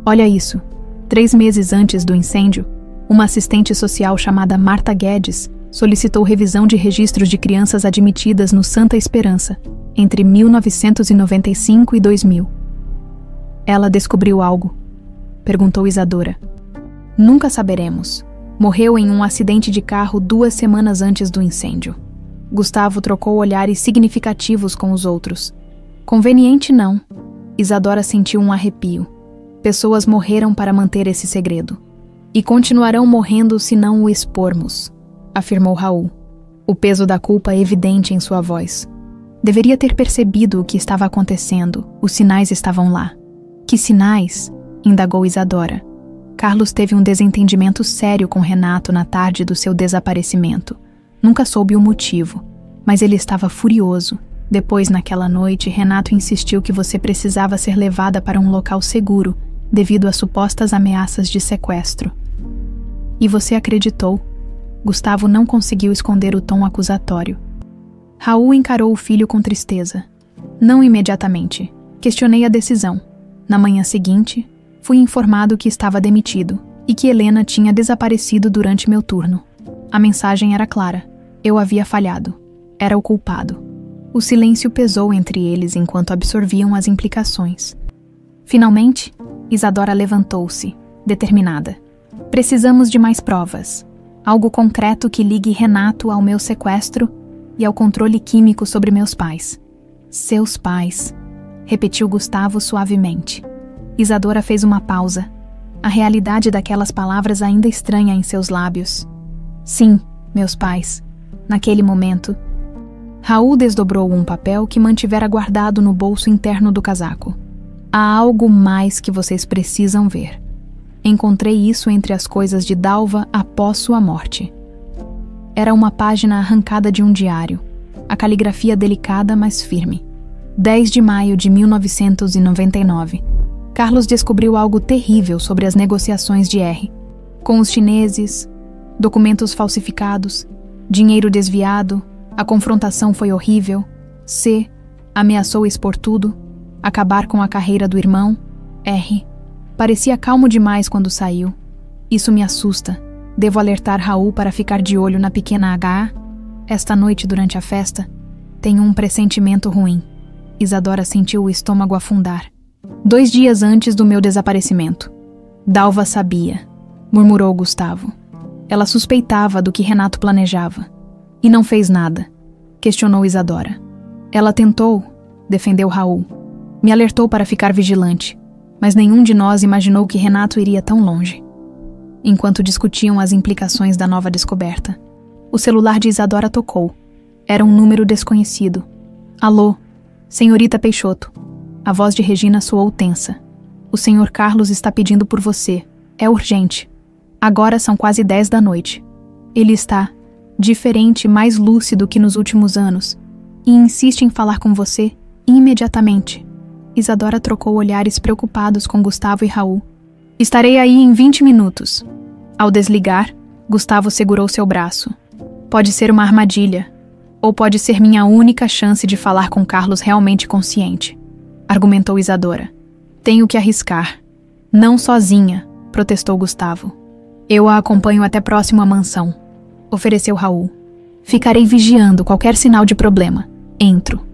Olha isso. 3 meses antes do incêndio, uma assistente social chamada Marta Guedes solicitou revisão de registros de crianças admitidas no Santa Esperança, entre 1995 e 2000. Ela descobriu algo? Perguntou Isadora. Nunca saberemos. Morreu em um acidente de carro 2 semanas antes do incêndio. Gustavo trocou olhares significativos com os outros. Conveniente não. Isadora sentiu um arrepio. Pessoas morreram para manter esse segredo. E continuarão morrendo se não o expormos, afirmou Raul, o peso da culpa evidente em sua voz. Deveria ter percebido o que estava acontecendo. Os sinais estavam lá. Que sinais? Indagou Isadora. Carlos teve um desentendimento sério com Renato na tarde do seu desaparecimento. Nunca soube o motivo, mas ele estava furioso. Depois, naquela noite, Renato insistiu que você precisava ser levada para um local seguro, devido a supostas ameaças de sequestro. E você acreditou. Gustavo não conseguiu esconder o tom acusatório. Raul encarou o filho com tristeza. Não imediatamente. Questionei a decisão. Na manhã seguinte, fui informado que estava demitido e que Helena tinha desaparecido durante meu turno. A mensagem era clara. Eu havia falhado. Era o culpado. O silêncio pesou entre eles enquanto absorviam as implicações. Finalmente, Isadora levantou-se, determinada. Precisamos de mais provas. Algo concreto que ligue Renato ao meu sequestro e ao controle químico sobre meus pais. Seus pais, repetiu Gustavo suavemente. Isadora fez uma pausa. A realidade daquelas palavras ainda estranha em seus lábios. Sim, meus pais. Naquele momento, Raul desdobrou um papel que mantivera guardado no bolso interno do casaco. Há algo mais que vocês precisam ver. Encontrei isso entre as coisas de Dalva após sua morte. Era uma página arrancada de um diário, a caligrafia delicada, mas firme. 10 de maio de 1999. Carlos descobriu algo terrível sobre as negociações de R. Com os chineses, documentos falsificados, dinheiro desviado, a confrontação foi horrível. C. Ameaçou expor tudo, acabar com a carreira do irmão. R. Parecia calmo demais quando saiu. Isso me assusta. Devo alertar Raul para ficar de olho na pequena H. Esta noite, durante a festa, tenho um pressentimento ruim. Isadora sentiu o estômago afundar. 2 dias antes do meu desaparecimento. Dalva sabia, murmurou Gustavo. Ela suspeitava do que Renato planejava. E não fez nada, questionou Isadora. Ela tentou, defendeu Raul. Me alertou para ficar vigilante, mas nenhum de nós imaginou que Renato iria tão longe. Enquanto discutiam as implicações da nova descoberta, o celular de Isadora tocou. Era um número desconhecido. Alô, senhorita Peixoto. A voz de Regina soou tensa. O senhor Carlos está pedindo por você. É urgente. Agora são quase 10 da noite. Ele está diferente, mais lúcido que nos últimos anos, e insiste em falar com você imediatamente. Isadora trocou olhares preocupados com Gustavo e Raul. Estarei aí em 20 minutos. Ao desligar, Gustavo segurou seu braço. Pode ser uma armadilha, ou pode ser minha única chance de falar com Carlos realmente consciente, argumentou Isadora. Tenho que arriscar. Não sozinha, protestou Gustavo. Eu a acompanho até próximo à mansão, ofereceu Raul. Ficarei vigiando qualquer sinal de problema. Entro.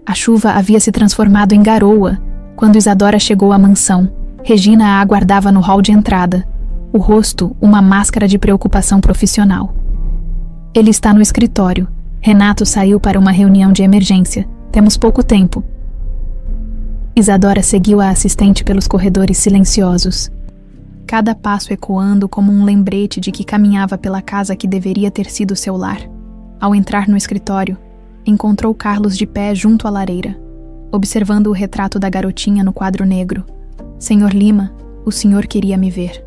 A chuva havia se transformado em garoa quando Isadora chegou à mansão. Regina a aguardava no hall de entrada, o rosto uma máscara de preocupação profissional. Ele está no escritório. Renato saiu para uma reunião de emergência. Temos pouco tempo. Isadora seguiu a assistente pelos corredores silenciosos, cada passo ecoando como um lembrete de que caminhava pela casa que deveria ter sido seu lar. Ao entrar no escritório, encontrou Carlos de pé junto à lareira, observando o retrato da garotinha no quadro negro. Senhor Lima, o senhor queria me ver.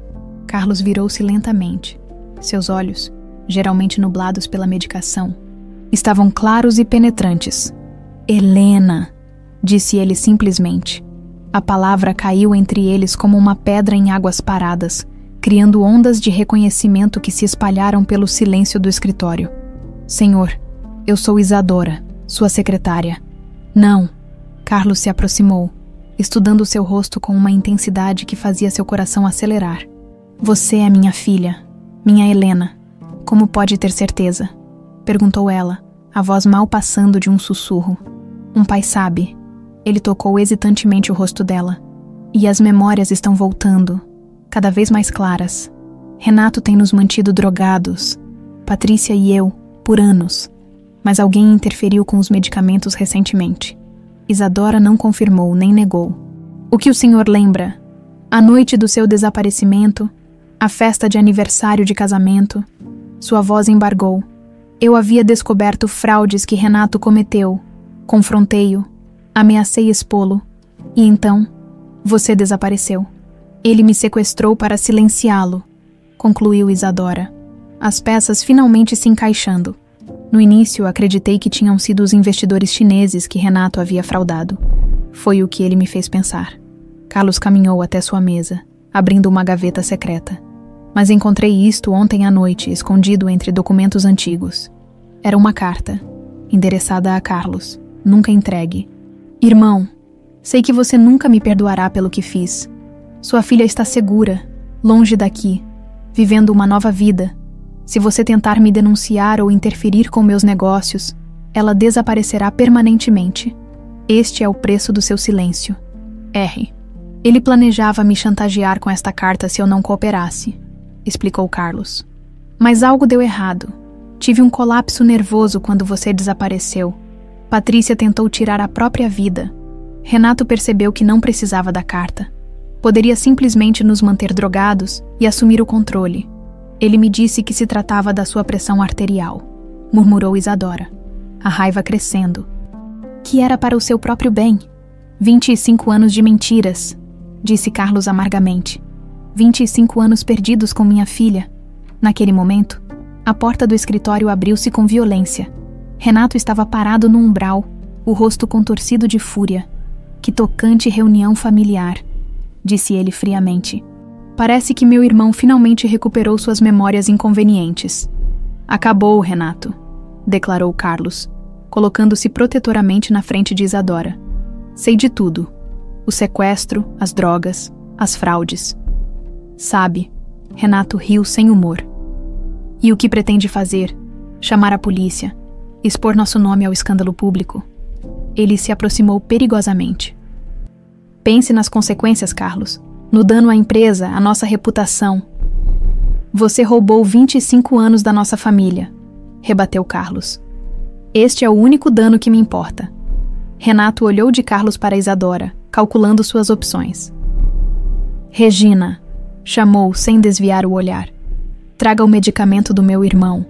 Carlos virou-se lentamente. Seus olhos, geralmente nublados pela medicação, estavam claros e penetrantes. Helena, disse ele simplesmente. A palavra caiu entre eles como uma pedra em águas paradas, criando ondas de reconhecimento que se espalharam pelo silêncio do escritório. Senhor, eu sou Isadora, sua secretária. Não. Carlos se aproximou, estudando seu rosto com uma intensidade que fazia seu coração acelerar. Você é minha filha, minha Helena. Como pode ter certeza? Perguntou ela, a voz mal passando de um sussurro. Um pai sabe. Ele tocou hesitantemente o rosto dela. E as memórias estão voltando, cada vez mais claras. Renato tem nos mantido drogados, Patrícia e eu, por anos. Mas alguém interferiu com os medicamentos recentemente. Isadora não confirmou nem negou. O que o senhor lembra? A noite do seu desaparecimento, a festa de aniversário de casamento. Sua voz embargou. Eu havia descoberto fraudes que Renato cometeu. Confrontei-o, ameacei expô-lo. E então, você desapareceu. Ele me sequestrou para silenciá-lo, concluiu Isadora, as peças finalmente se encaixando. No início, acreditei que tinham sido os investidores chineses que Renato havia fraudado. Foi o que ele me fez pensar. Carlos caminhou até sua mesa, abrindo uma gaveta secreta. Mas encontrei isto ontem à noite, escondido entre documentos antigos. Era uma carta, endereçada a Carlos, nunca entregue. Irmão, sei que você nunca me perdoará pelo que fiz. Sua filha está segura, longe daqui, vivendo uma nova vida. Se você tentar me denunciar ou interferir com meus negócios, ela desaparecerá permanentemente. Este é o preço do seu silêncio. R. Ele planejava me chantagear com esta carta se eu não cooperasse, explicou Carlos. Mas algo deu errado. Tive um colapso nervoso quando você desapareceu. Patrícia tentou tirar a própria vida. Renato percebeu que não precisava da carta. Poderia simplesmente nos manter drogados e assumir o controle. Ele me disse que se tratava da sua pressão arterial, murmurou Isadora, a raiva crescendo. Que era para o seu próprio bem. 25 anos de mentiras, disse Carlos amargamente. 25 anos perdidos com minha filha. Naquele momento, A porta do escritório abriu-se com violência. Renato estava parado no umbral, o rosto contorcido de fúria. Que tocante reunião familiar, disse ele friamente. Parece que meu irmão finalmente recuperou suas memórias inconvenientes. Acabou, Renato, declarou Carlos, colocando-se protetoramente na frente de Isadora. Sei de tudo. O sequestro, as drogas, as fraudes. Sabe, Renato riu sem humor. E o que pretende fazer? Chamar a polícia? Expor nosso nome ao escândalo público? Ele se aproximou perigosamente. Pense nas consequências, Carlos. No dano à empresa, à nossa reputação. Você roubou 25 anos da nossa família, rebateu Carlos. Este é o único dano que me importa. Renato olhou de Carlos para Isadora, calculando suas opções. Regina, chamou sem desviar o olhar. Traga o medicamento do meu irmão.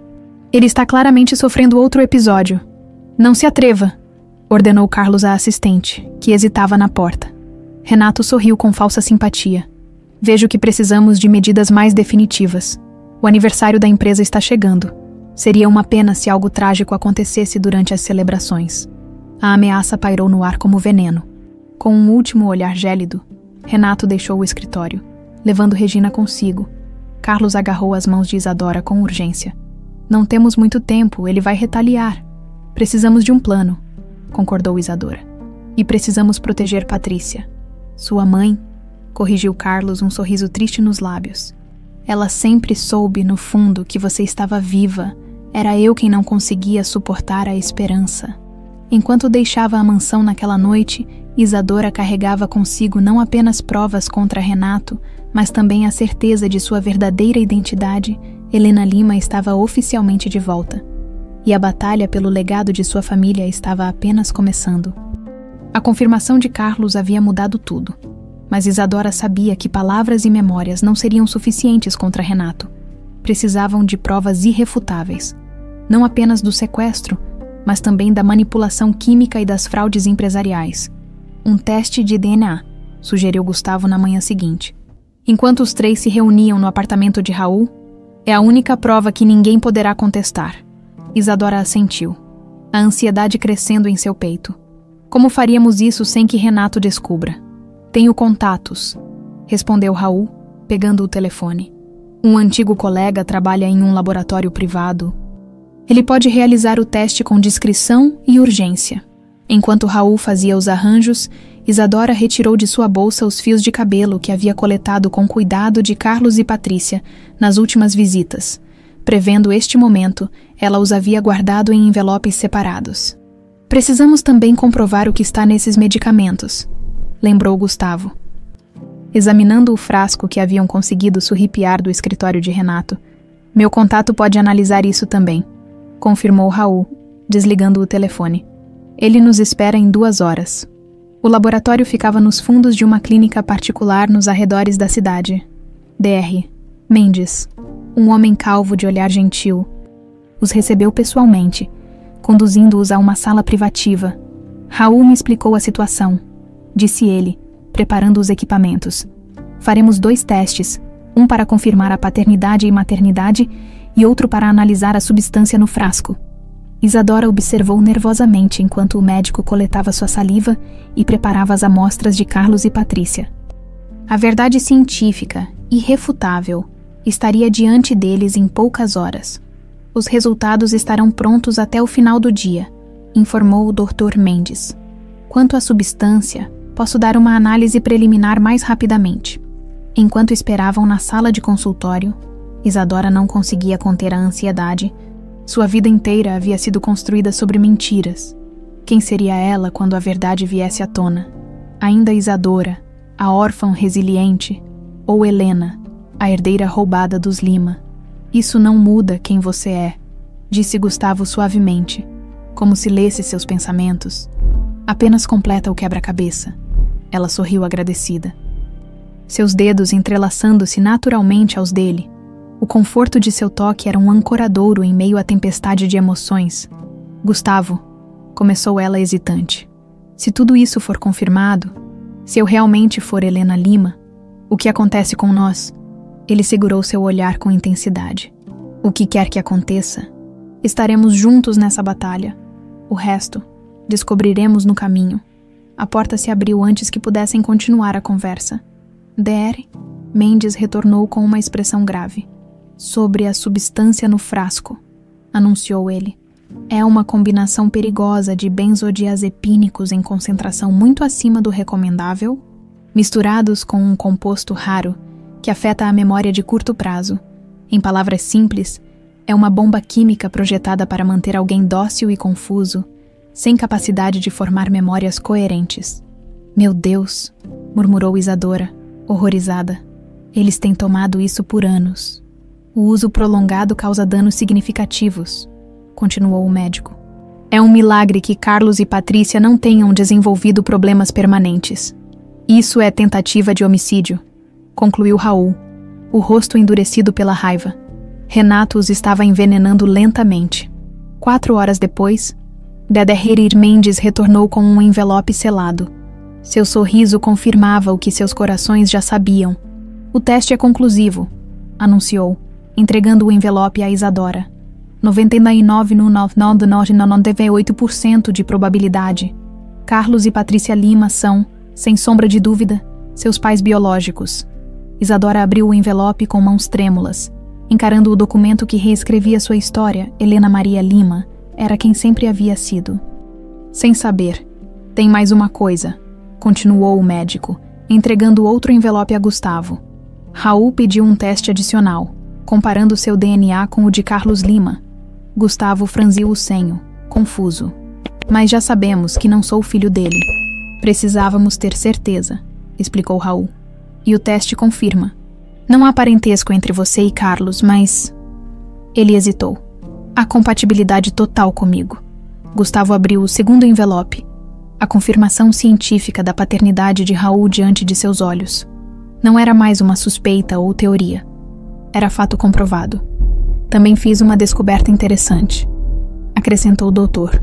Ele está claramente sofrendo outro episódio. Não se atreva, ordenou Carlos à assistente, que hesitava na porta. Renato sorriu com falsa simpatia. Vejo que precisamos de medidas mais definitivas. O aniversário da empresa está chegando. Seria uma pena se algo trágico acontecesse durante as celebrações. A ameaça pairou no ar como veneno. Com um último olhar gélido, Renato deixou o escritório, levando Regina consigo. Carlos agarrou as mãos de Isadora com urgência. Não temos muito tempo, ele vai retaliar. Precisamos de um plano, concordou Isadora. E precisamos proteger Patrícia. Sua mãe, corrigiu Carlos, um sorriso triste nos lábios. Ela sempre soube, no fundo, que você estava viva. Era eu quem não conseguia suportar a esperança. Enquanto deixava a mansão naquela noite, Isadora carregava consigo não apenas provas contra Renato, mas também a certeza de sua verdadeira identidade. Helena Lima estava oficialmente de volta. E a batalha pelo legado de sua família estava apenas começando. A confirmação de Carlos havia mudado tudo. Mas Isadora sabia que palavras e memórias não seriam suficientes contra Renato. Precisavam de provas irrefutáveis. Não apenas do sequestro, mas também da manipulação química e das fraudes empresariais. Um teste de DNA, sugeriu Gustavo na manhã seguinte. Enquanto os três se reuniam no apartamento de Raul, é a única prova que ninguém poderá contestar. Isadora assentiu, a ansiedade crescendo em seu peito. Como faríamos isso sem que Renato descubra? Tenho contatos, respondeu Raul, pegando o telefone. Um antigo colega trabalha em um laboratório privado. Ele pode realizar o teste com discrição e urgência. Enquanto Raul fazia os arranjos, Isadora retirou de sua bolsa os fios de cabelo que havia coletado com cuidado de Carlos e Patrícia nas últimas visitas. Prevendo este momento, ela os havia guardado em envelopes separados. Precisamos também comprovar o que está nesses medicamentos, lembrou Gustavo. Examinando o frasco que haviam conseguido surripiar do escritório de Renato. Meu contato pode analisar isso também, confirmou Raul, desligando o telefone. Ele nos espera em 2 horas. O laboratório ficava nos fundos de uma clínica particular nos arredores da cidade. Dr. Mendes, um homem calvo de olhar gentil, os recebeu pessoalmente, conduzindo-os a uma sala privativa. Raul me explicou a situação, disse ele, preparando os equipamentos. Faremos 2 testes, um para confirmar a paternidade e maternidade e outro para analisar a substância no frasco. Isadora observou nervosamente enquanto o médico coletava sua saliva e preparava as amostras de Carlos e Patrícia. A verdade científica, irrefutável, estaria diante deles em poucas horas. Os resultados estarão prontos até o final do dia, informou o Dr. Mendes. Quanto à substância, posso dar uma análise preliminar mais rapidamente. Enquanto esperavam na sala de consultório, Isadora não conseguia conter a ansiedade. Sua vida inteira havia sido construída sobre mentiras. Quem seria ela quando a verdade viesse à tona? Ainda Isadora, a órfã resiliente, ou Helena, a herdeira roubada dos Lima? Isso não muda quem você é, disse Gustavo suavemente, como se lesse seus pensamentos. Apenas completa o quebra-cabeça. Ela sorriu agradecida. Seus dedos entrelaçando-se naturalmente aos dele. O conforto de seu toque era um ancoradouro em meio à tempestade de emoções. Gustavo, começou ela hesitante. Se tudo isso for confirmado, se eu realmente for Helena Lima, o que acontece com nós? Ele segurou seu olhar com intensidade. O que quer que aconteça, estaremos juntos nessa batalha. O resto, descobriremos no caminho. A porta se abriu antes que pudessem continuar a conversa. DR, Mendes retornou com uma expressão grave. Sobre a substância no frasco, anunciou ele. É uma combinação perigosa de benzodiazepínicos em concentração muito acima do recomendável, misturados com um composto raro que afeta a memória de curto prazo. Em palavras simples, é uma bomba química projetada para manter alguém dócil e confuso, sem capacidade de formar memórias coerentes. Meu Deus, murmurou Isadora, horrorizada. Eles têm tomado isso por anos. O uso prolongado causa danos significativos, continuou o médico. É um milagre que Carlos e Patrícia não tenham desenvolvido problemas permanentes. Isso é tentativa de homicídio, concluiu Raul, o rosto endurecido pela raiva. Renato os estava envenenando lentamente. 4 horas depois, Dederir Mendes retornou com um envelope selado. Seu sorriso confirmava o que seus corações já sabiam. O teste é conclusivo, anunciou, entregando o envelope a Isadora. 99,998% de probabilidade. Carlos e Patrícia Lima são, sem sombra de dúvida, seus pais biológicos. Isadora abriu o envelope com mãos trêmulas. Encarando o documento que reescrevia sua história, Helena Maria Lima era quem sempre havia sido. Sem saber, tem mais uma coisa, continuou o médico, entregando outro envelope a Gustavo. Raul pediu um teste adicional, comparando seu DNA com o de Carlos Lima. Gustavo franziu o senho, confuso. Mas já sabemos que não sou o filho dele. Precisávamos ter certeza, explicou Raul. E o teste confirma. Não há parentesco entre você e Carlos, mas... Ele hesitou. Há compatibilidade total comigo. Gustavo abriu o segundo envelope. A confirmação científica da paternidade de Raul diante de seus olhos. Não era mais uma suspeita ou teoria. Era fato comprovado. Também fiz uma descoberta interessante, acrescentou o doutor.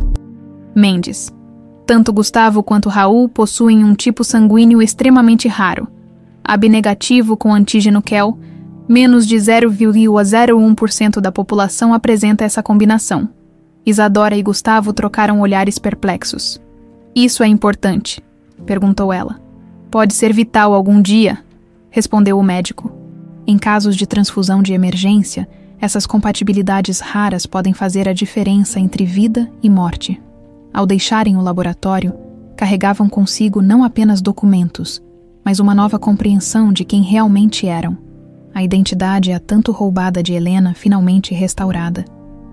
Mendes. Tanto Gustavo quanto Raul possuem um tipo sanguíneo extremamente raro. AB negativo com antígeno Kell, menos de 0,01% da população apresenta essa combinação. Isadora e Gustavo trocaram olhares perplexos. Isso é importante? Perguntou ela. Pode ser vital algum dia, respondeu o médico. Em casos de transfusão de emergência, essas compatibilidades raras podem fazer a diferença entre vida e morte. Ao deixarem o laboratório, carregavam consigo não apenas documentos, mas uma nova compreensão de quem realmente eram. A identidade há tanto roubada de Helena finalmente restaurada.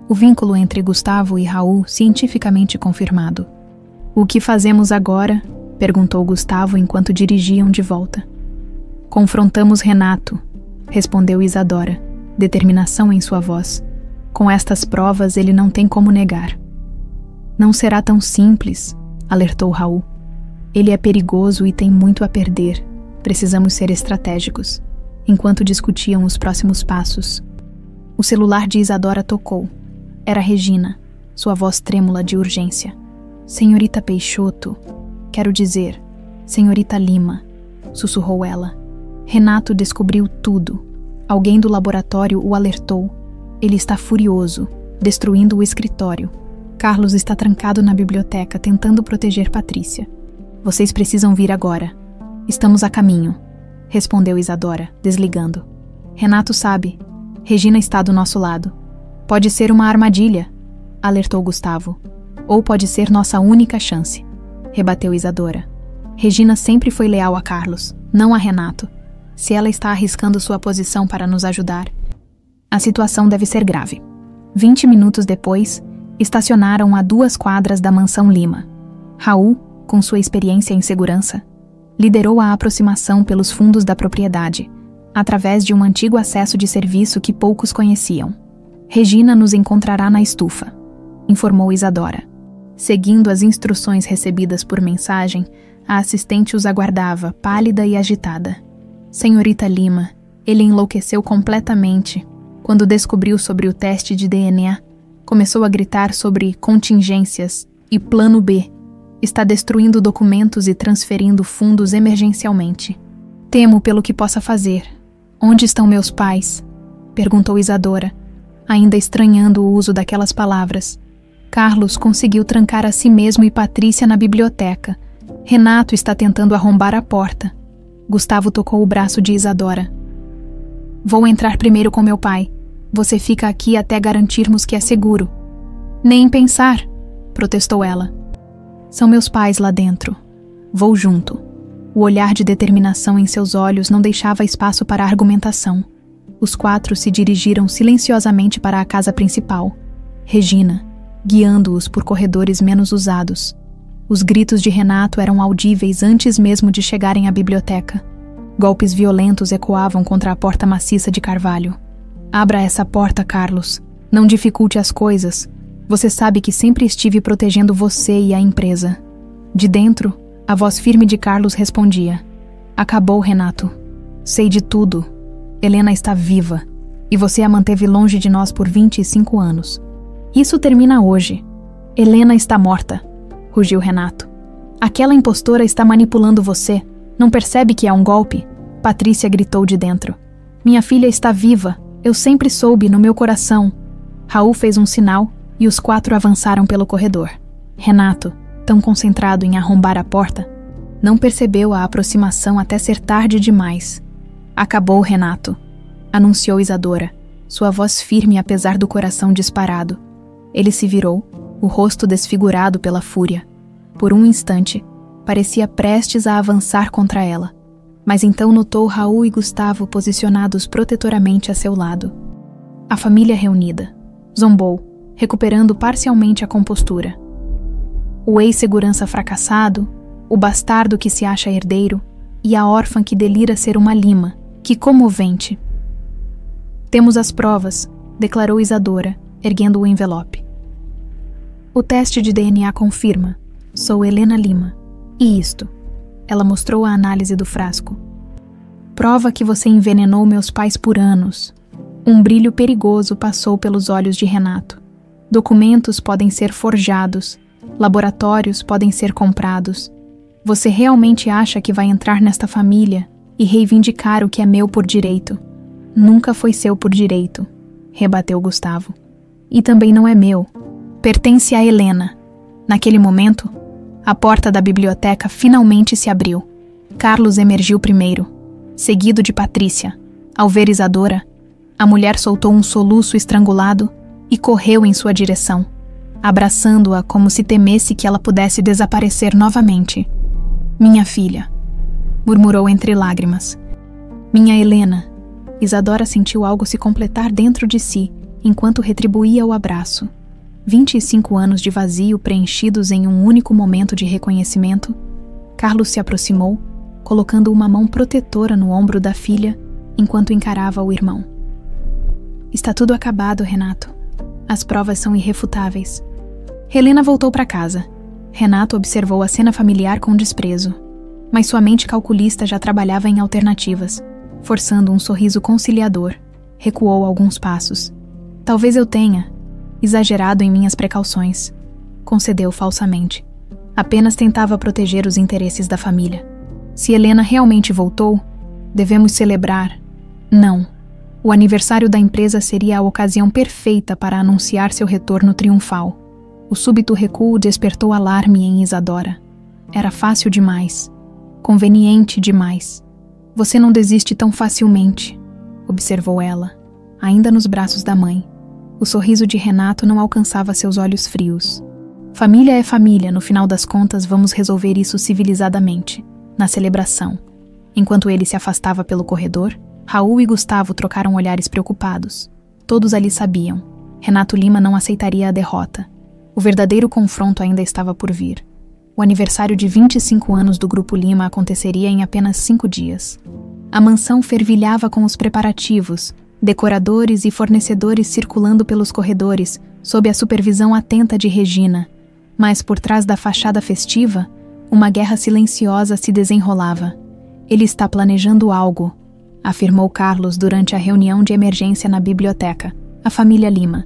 O vínculo entre Gustavo e Raul cientificamente confirmado. O que fazemos agora? Perguntou Gustavo enquanto dirigiam de volta. Confrontamos Renato, respondeu Isadora, determinação em sua voz. Com estas provas ele não tem como negar. Não será tão simples, alertou Raul. Ele é perigoso e tem muito a perder. Precisamos ser estratégicos. Enquanto discutiam os próximos passos, o celular de Isadora tocou. Era Regina, sua voz trêmula de urgência. Senhorita Peixoto, quero dizer, senhorita Lima, sussurrou ela. Renato descobriu tudo. Alguém do laboratório o alertou. Ele está furioso, destruindo o escritório. Carlos está trancado na biblioteca, tentando proteger Patrícia. Vocês precisam vir agora. Estamos a caminho, respondeu Isadora, desligando. Renato sabe. Regina está do nosso lado. Pode ser uma armadilha, alertou Gustavo. Ou pode ser nossa única chance, rebateu Isadora. Regina sempre foi leal a Carlos, não a Renato. Se ela está arriscando sua posição para nos ajudar, a situação deve ser grave. 20 minutos depois, estacionaram a 2 quadras da mansão Lima. Raul, com sua experiência em segurança, liderou a aproximação pelos fundos da propriedade, através de um antigo acesso de serviço que poucos conheciam. Regina nos encontrará na estufa, informou Isadora. Seguindo as instruções recebidas por mensagem, a assistente os aguardava, pálida e agitada. Senhorita Lima, ele enlouqueceu completamente quando descobriu sobre o teste de DNA. Começou a gritar sobre contingências e plano B. Está destruindo documentos e transferindo fundos emergencialmente. Temo pelo que possa fazer. Onde estão meus pais? Perguntou Isadora, ainda estranhando o uso daquelas palavras. Carlos conseguiu trancar a si mesmo e Patrícia na biblioteca. Renato está tentando arrombar a porta. Gustavo tocou o braço de Isadora. Vou entrar primeiro com meu pai. Você fica aqui até garantirmos que é seguro. Nem pensar, protestou ela. São meus pais lá dentro. Vou junto. O olhar de determinação em seus olhos não deixava espaço para argumentação. Os 4 se dirigiram silenciosamente para a casa principal. Regina, guiando-os por corredores menos usados. Os gritos de Renato eram audíveis antes mesmo de chegarem à biblioteca. Golpes violentos ecoavam contra a porta maciça de carvalho. Abra essa porta, Carlos. Não dificulte as coisas. Você sabe que sempre estive protegendo você e a empresa. De dentro, a voz firme de Carlos respondia. Acabou, Renato. Sei de tudo. Helena está viva. E você a manteve longe de nós por 25 anos. Isso termina hoje. Helena está morta, rugiu Renato. Aquela impostora está manipulando você. Não percebe que é um golpe? Patrícia gritou de dentro. Minha filha está viva. Eu sempre soube no meu coração. Raul fez um sinal e os 4 avançaram pelo corredor. Renato, tão concentrado em arrombar a porta, não percebeu a aproximação até ser tarde demais. Acabou, Renato, anunciou Isadora, sua voz firme apesar do coração disparado. Ele se virou, o rosto desfigurado pela fúria. Por um instante, parecia prestes a avançar contra ela, mas então notou Raul e Gustavo posicionados protetoramente a seu lado. A família reunida. Zombou, recuperando parcialmente a compostura. O ex-segurança fracassado, o bastardo que se acha herdeiro e a órfã que delira ser uma lima. Que comovente! Temos as provas, declarou Isadora, erguendo o envelope. O teste de DNA confirma. Sou Helena Lima. E isto? Ela mostrou a análise do frasco. Prova que você envenenou meus pais por anos. Um brilho perigoso passou pelos olhos de Renato. Documentos podem ser forjados. Laboratórios podem ser comprados. Você realmente acha que vai entrar nesta família e reivindicar o que é meu por direito? Nunca foi seu por direito, rebateu Gustavo. E também não é meu. Pertence a Helena. Naquele momento, a porta da biblioteca finalmente se abriu. Carlos emergiu primeiro, seguido de Patrícia. Ao ver Isadora, a mulher soltou um soluço estrangulado e correu em sua direção, abraçando-a como se temesse que ela pudesse desaparecer novamente. Minha filha, murmurou entre lágrimas. Minha Helena. Isadora sentiu algo se completar dentro de si, enquanto retribuía o abraço. 25 anos de vazio preenchidos em um único momento de reconhecimento. Carlos se aproximou, colocando uma mão protetora no ombro da filha, enquanto encarava o irmão. Está tudo acabado, Renato. As provas são irrefutáveis. Helena voltou para casa. Renato observou a cena familiar com desprezo, mas sua mente calculista já trabalhava em alternativas. Forçando um sorriso conciliador, recuou alguns passos. Talvez eu tenha exagerado em minhas precauções, concedeu falsamente. Apenas tentava proteger os interesses da família. Se Helena realmente voltou, devemos celebrar. Não. O aniversário da empresa seria a ocasião perfeita para anunciar seu retorno triunfal. O súbito recuo despertou alarme em Isadora. Era fácil demais. Conveniente demais. Você não desiste tão facilmente, observou ela, ainda nos braços da mãe. O sorriso de Renato não alcançava seus olhos frios. Família é família, no final das contas vamos resolver isso civilizadamente, na celebração. Enquanto ele se afastava pelo corredor, Raul e Gustavo trocaram olhares preocupados. Todos ali sabiam. Renato Lima não aceitaria a derrota. O verdadeiro confronto ainda estava por vir. O aniversário de 25 anos do Grupo Lima aconteceria em apenas 5 dias. A mansão fervilhava com os preparativos, decoradores e fornecedores circulando pelos corredores, sob a supervisão atenta de Regina. Mas por trás da fachada festiva, uma guerra silenciosa se desenrolava. Ele está planejando algo, afirmou Carlos durante a reunião de emergência na biblioteca. A família Lima,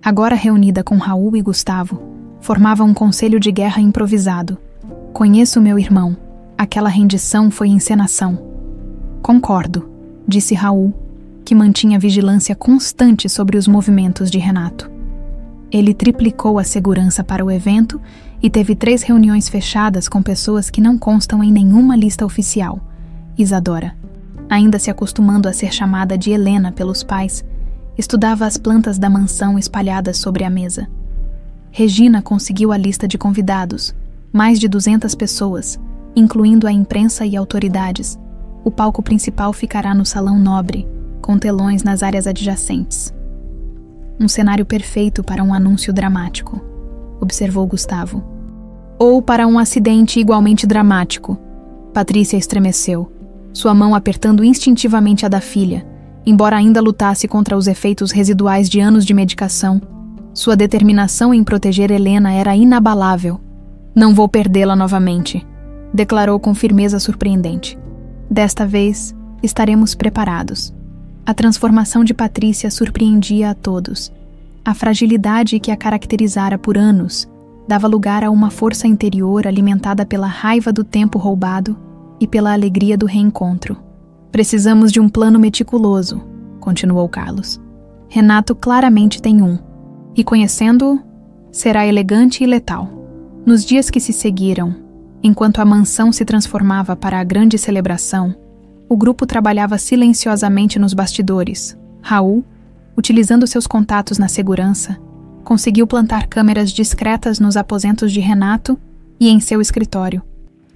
agora reunida com Raul e Gustavo, formava um conselho de guerra improvisado. Conheço meu irmão. Aquela rendição foi encenação. Concordo, disse Raul. que mantinha vigilância constante sobre os movimentos de Renato. Ele triplicou a segurança para o evento e teve 3 reuniões fechadas com pessoas que não constam em nenhuma lista oficial. Isadora, ainda se acostumando a ser chamada de Helena pelos pais, estudava as plantas da mansão espalhadas sobre a mesa. Regina conseguiu a lista de convidados, mais de 200 pessoas, incluindo a imprensa e autoridades. O palco principal ficará no Salão Nobre, com telões nas áreas adjacentes. Um cenário perfeito para um anúncio dramático, observou Gustavo. Ou para um acidente igualmente dramático. Patrícia estremeceu, sua mão apertando instintivamente a da filha, embora ainda lutasse contra os efeitos residuais de anos de medicação. Sua determinação em proteger Helena era inabalável. Não vou perdê-la novamente, declarou com firmeza surpreendente. Desta vez, estaremos preparados. A transformação de Patrícia surpreendia a todos. A fragilidade que a caracterizara por anos dava lugar a uma força interior alimentada pela raiva do tempo roubado e pela alegria do reencontro. Precisamos de um plano meticuloso, continuou Carlos. Renato claramente tem um, e conhecendo-o, será elegante e letal. Nos dias que se seguiram, enquanto a mansão se transformava para a grande celebração, o grupo trabalhava silenciosamente nos bastidores. Raul, utilizando seus contatos na segurança, conseguiu plantar câmeras discretas nos aposentos de Renato e em seu escritório.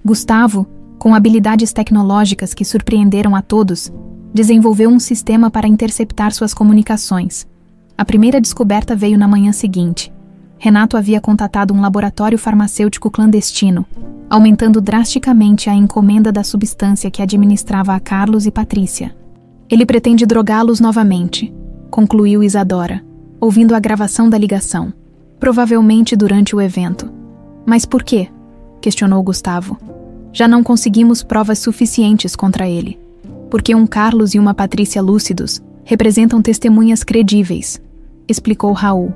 Gustavo, com habilidades tecnológicas que surpreenderam a todos, desenvolveu um sistema para interceptar suas comunicações. A primeira descoberta veio na manhã seguinte. Renato havia contatado um laboratório farmacêutico clandestino, aumentando drasticamente a encomenda da substância que administrava a Carlos e Patrícia. Ele pretende drogá-los novamente, concluiu Isadora, ouvindo a gravação da ligação, provavelmente durante o evento. Mas por quê? Questionou Gustavo. Já não conseguimos provas suficientes contra ele, porque um Carlos e uma Patrícia lúcidos representam testemunhas credíveis, explicou Raul.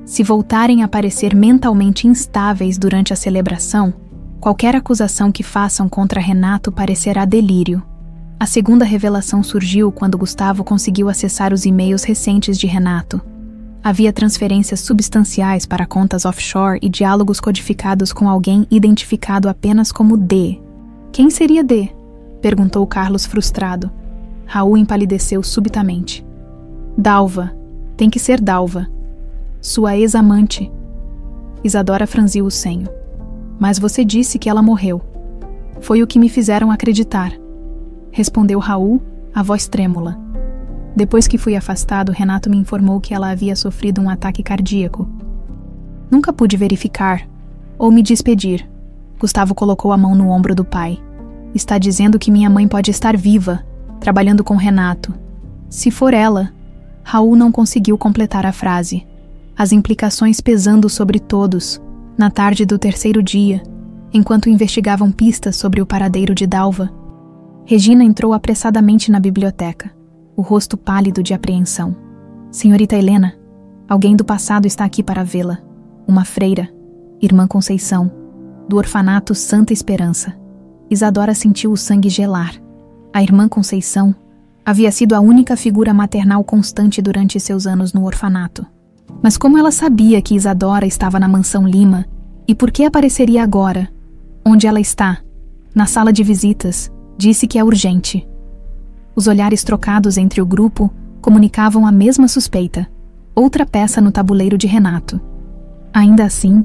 Se voltarem a parecer mentalmente instáveis durante a celebração, qualquer acusação que façam contra Renato parecerá delírio. A segunda revelação surgiu quando Gustavo conseguiu acessar os e-mails recentes de Renato. Havia transferências substanciais para contas offshore e diálogos codificados com alguém identificado apenas como D. Quem seria D? Perguntou Carlos frustrado. Raul empalideceu subitamente. Dalva. Tem que ser Dalva. Sua ex-amante. Isadora franziu o senho. Mas você disse que ela morreu. Foi o que me fizeram acreditar. Respondeu Raul, a voz trêmula. Depois que fui afastado, Renato me informou que ela havia sofrido um ataque cardíaco. Nunca pude verificar, ou me despedir. Gustavo colocou a mão no ombro do pai. Está dizendo que minha mãe pode estar viva, trabalhando com Renato. Se for ela... Raul não conseguiu completar a frase. As implicações pesando sobre todos, na tarde do 3º dia, enquanto investigavam pistas sobre o paradeiro de Dalva. Regina entrou apressadamente na biblioteca, o rosto pálido de apreensão. Senhorita Helena, alguém do passado está aqui para vê-la. Uma freira, irmã Conceição, do orfanato Santa Esperança. Isadora sentiu o sangue gelar. A irmã Conceição havia sido a única figura maternal constante durante seus anos no orfanato. Mas como ela sabia que Isadora estava na mansão Lima, e por que apareceria agora? Onde ela está? Na sala de visitas. Disse que é urgente. Os olhares trocados entre o grupo comunicavam a mesma suspeita. Outra peça no tabuleiro de Renato. Ainda assim,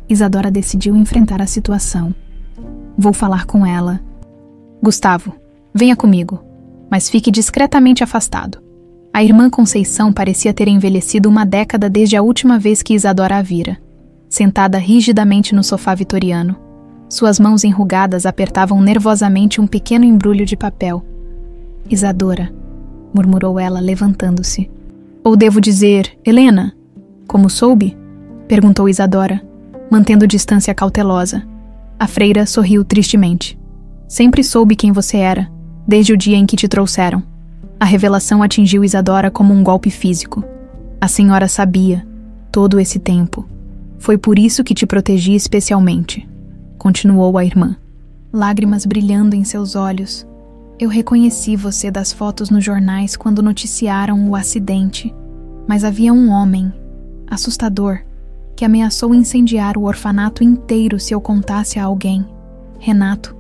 Isadora decidiu enfrentar a situação. Vou falar com ela. Gustavo, venha comigo, mas fique discretamente afastado. A irmã Conceição parecia ter envelhecido uma década desde a última vez que Isadora a vira. Sentada rigidamente no sofá vitoriano, suas mãos enrugadas apertavam nervosamente um pequeno embrulho de papel. Isadora, murmurou ela, levantando-se. Ou devo dizer, Helena? Como soube? Perguntou Isadora, mantendo distância cautelosa. A freira sorriu tristemente. Sempre soube quem você era, desde o dia em que te trouxeram. A revelação atingiu Isadora como um golpe físico. A senhora sabia, todo esse tempo. Foi por isso que te protegi especialmente. Continuou a irmã, lágrimas brilhando em seus olhos. Eu reconheci você das fotos nos jornais quando noticiaram o acidente, mas havia um homem, assustador, que ameaçou incendiar o orfanato inteiro se eu contasse a alguém. Renato,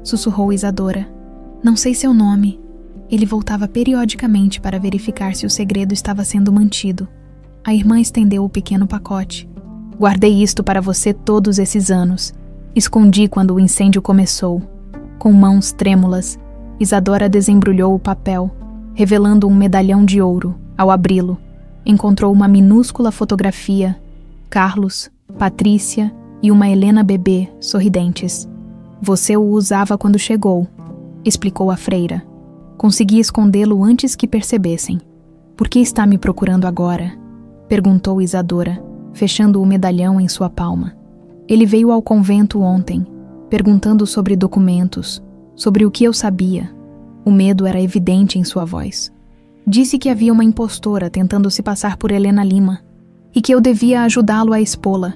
sussurrou Isadora. Não sei seu nome. Ele voltava periodicamente para verificar se o segredo estava sendo mantido. A irmã estendeu o pequeno pacote. Guardei isto para você todos esses anos. Escondi quando o incêndio começou. Com mãos trêmulas, Isadora desembrulhou o papel, revelando um medalhão de ouro. Ao abri-lo, encontrou uma minúscula fotografia, Carlos, Patrícia e uma Helena bebê, sorridentes. Você o usava quando chegou, explicou a freira. Consegui escondê-lo antes que percebessem. Por que está me procurando agora? Perguntou Isadora, fechando o medalhão em sua palma. Ele veio ao convento ontem, perguntando sobre documentos, sobre o que eu sabia. O medo era evidente em sua voz. Disse que havia uma impostora tentando se passar por Helena Lima e que eu devia ajudá-lo a expô-la,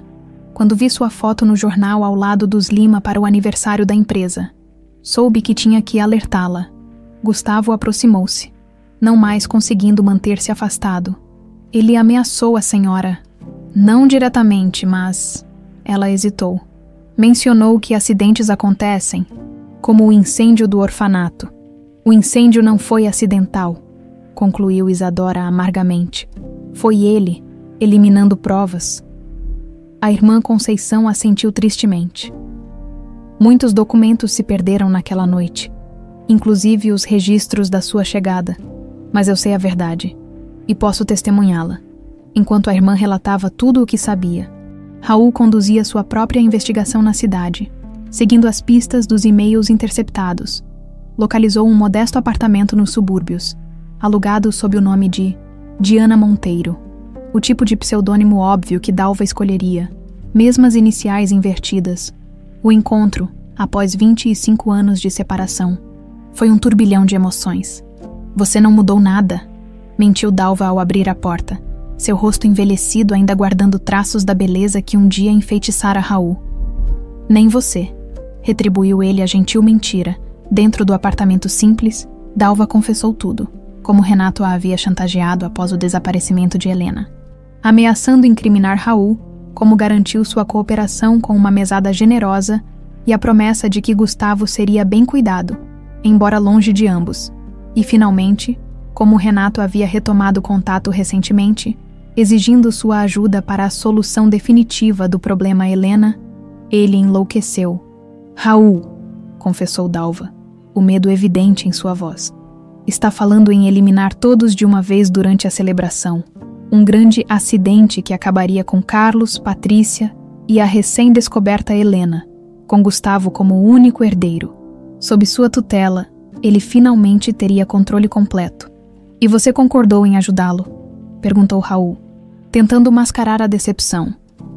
quando vi sua foto no jornal ao lado dos Lima para o aniversário da empresa. Soube que tinha que alertá-la. Gustavo aproximou-se, não mais conseguindo manter-se afastado. Ele ameaçou a senhora. Não diretamente, mas... Ela hesitou. Mencionou que acidentes acontecem, como o incêndio do orfanato. O incêndio não foi acidental, concluiu Isadora amargamente. Foi ele, eliminando provas. A irmã Conceição assentiu tristemente. Muitos documentos se perderam naquela noite, inclusive os registros da sua chegada. Mas eu sei a verdade, e posso testemunhá-la. Enquanto a irmã relatava tudo o que sabia, Raul conduzia sua própria investigação na cidade, seguindo as pistas dos e-mails interceptados. Localizou um modesto apartamento nos subúrbios, alugado sob o nome de Diana Monteiro, o tipo de pseudônimo óbvio que Dalva escolheria, mesmas iniciais invertidas. O encontro, após 25 anos de separação, foi um turbilhão de emoções. Você não mudou nada, mentiu Dalva ao abrir a porta, seu rosto envelhecido ainda guardando traços da beleza que um dia enfeitiçara Raul. Nem você, retribuiu ele a gentil mentira. Dentro do apartamento simples, Dalva confessou tudo, como Renato a havia chantageado após o desaparecimento de Helena. Ameaçando incriminar Raul, como garantiu sua cooperação com uma mesada generosa e a promessa de que Gustavo seria bem cuidado, embora longe de ambos. E, finalmente, como Renato havia retomado contato recentemente, exigindo sua ajuda para a solução definitiva do problema Helena, ele enlouqueceu. Raul, confessou Dalva, o medo evidente em sua voz. Está falando em eliminar todos de uma vez durante a celebração. Um grande acidente que acabaria com Carlos, Patrícia e a recém-descoberta Helena, com Gustavo como o único herdeiro. Sob sua tutela, ele finalmente teria controle completo. E você concordou em ajudá-lo? Perguntou Raul, tentando mascarar a decepção.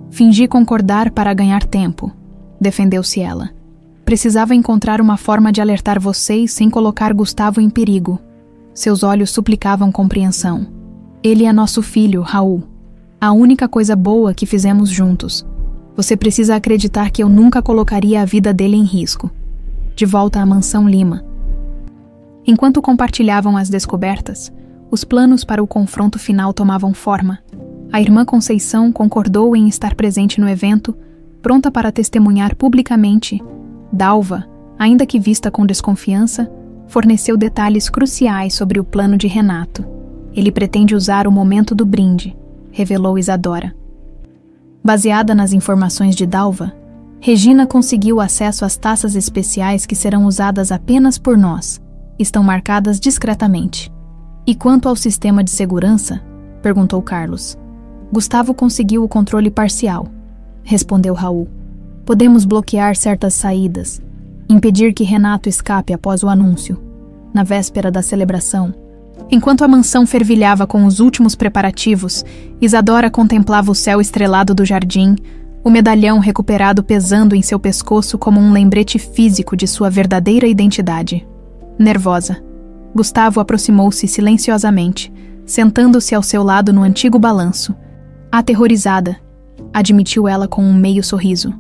Fingi concordar para ganhar tempo, defendeu-se ela. Precisava encontrar uma forma de alertar vocês sem colocar Gustavo em perigo. Seus olhos suplicavam compreensão. Ele é nosso filho, Raul. A única coisa boa que fizemos juntos. Você precisa acreditar que eu nunca colocaria a vida dele em risco. De volta à mansão Lima. Enquanto compartilhavam as descobertas, os planos para o confronto final tomavam forma. A irmã Conceição concordou em estar presente no evento, pronta para testemunhar publicamente. Dalva, ainda que vista com desconfiança, forneceu detalhes cruciais sobre o plano de Renato. Ele pretende usar o momento do brinde, revelou Isadora. Baseada nas informações de Dalva, Regina conseguiu acesso às taças especiais que serão usadas apenas por nós. Estão marcadas discretamente. E quanto ao sistema de segurança? Perguntou Carlos. Gustavo conseguiu o controle parcial, respondeu Raul. Podemos bloquear certas saídas, impedir que Renato escape após o anúncio. Na véspera da celebração, enquanto a mansão fervilhava com os últimos preparativos, Isadora contemplava o céu estrelado do jardim, o medalhão recuperado pesando em seu pescoço como um lembrete físico de sua verdadeira identidade. Nervosa, Gustavo aproximou-se silenciosamente, sentando-se ao seu lado no antigo balanço. Aterrorizada, admitiu ela com um meio sorriso.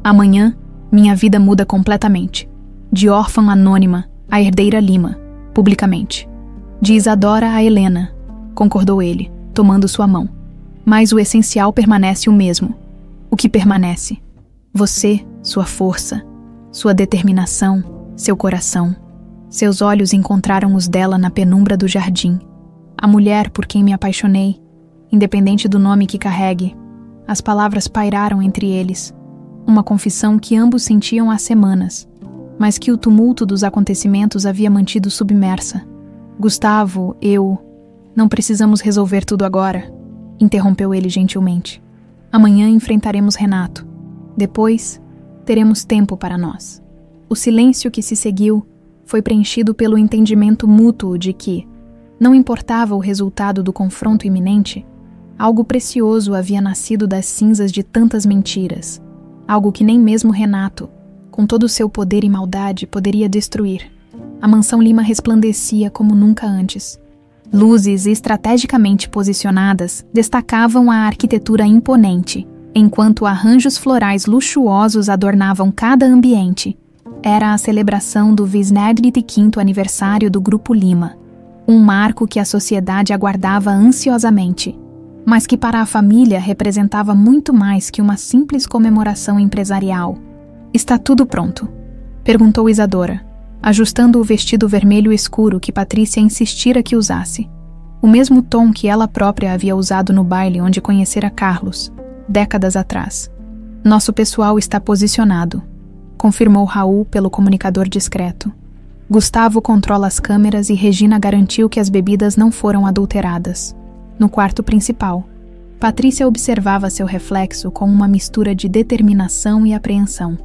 Amanhã, minha vida muda completamente. De órfã anônima, A herdeira Lima, publicamente. De Isadora a Helena, concordou ele, tomando sua mão. Mas o essencial permanece o mesmo. O que permanece? Você, sua força, sua determinação, seu coração. Seus olhos encontraram os dela na penumbra do jardim. A mulher por quem me apaixonei, independente do nome que carregue. As palavras pairaram entre eles. Uma confissão que ambos sentiam há semanas, mas que o tumulto dos acontecimentos havia mantido submersa. Gustavo, não precisamos resolver tudo agora, interrompeu ele gentilmente. Amanhã enfrentaremos Renato. Depois, teremos tempo para nós. O silêncio que se seguiu foi preenchido pelo entendimento mútuo de que, não importava o resultado do confronto iminente, algo precioso havia nascido das cinzas de tantas mentiras, algo que nem mesmo Renato, com todo o seu poder e maldade, poderia destruir. A mansão Lima resplandecia como nunca antes. Luzes estrategicamente posicionadas destacavam a arquitetura imponente, enquanto arranjos florais luxuosos adornavam cada ambiente. Era a celebração do 25º aniversário do Grupo Lima, um marco que a sociedade aguardava ansiosamente, mas que para a família representava muito mais que uma simples comemoração empresarial. Está tudo pronto? Perguntou Isadora, ajustando o vestido vermelho escuro que Patrícia insistira que usasse. O mesmo tom que ela própria havia usado no baile onde conhecera Carlos, décadas atrás. Nosso pessoal está posicionado, confirmou Raul pelo comunicador discreto. Gustavo controla as câmeras e Regina garantiu que as bebidas não foram adulteradas. No quarto principal, Patrícia observava seu reflexo com uma mistura de determinação e apreensão.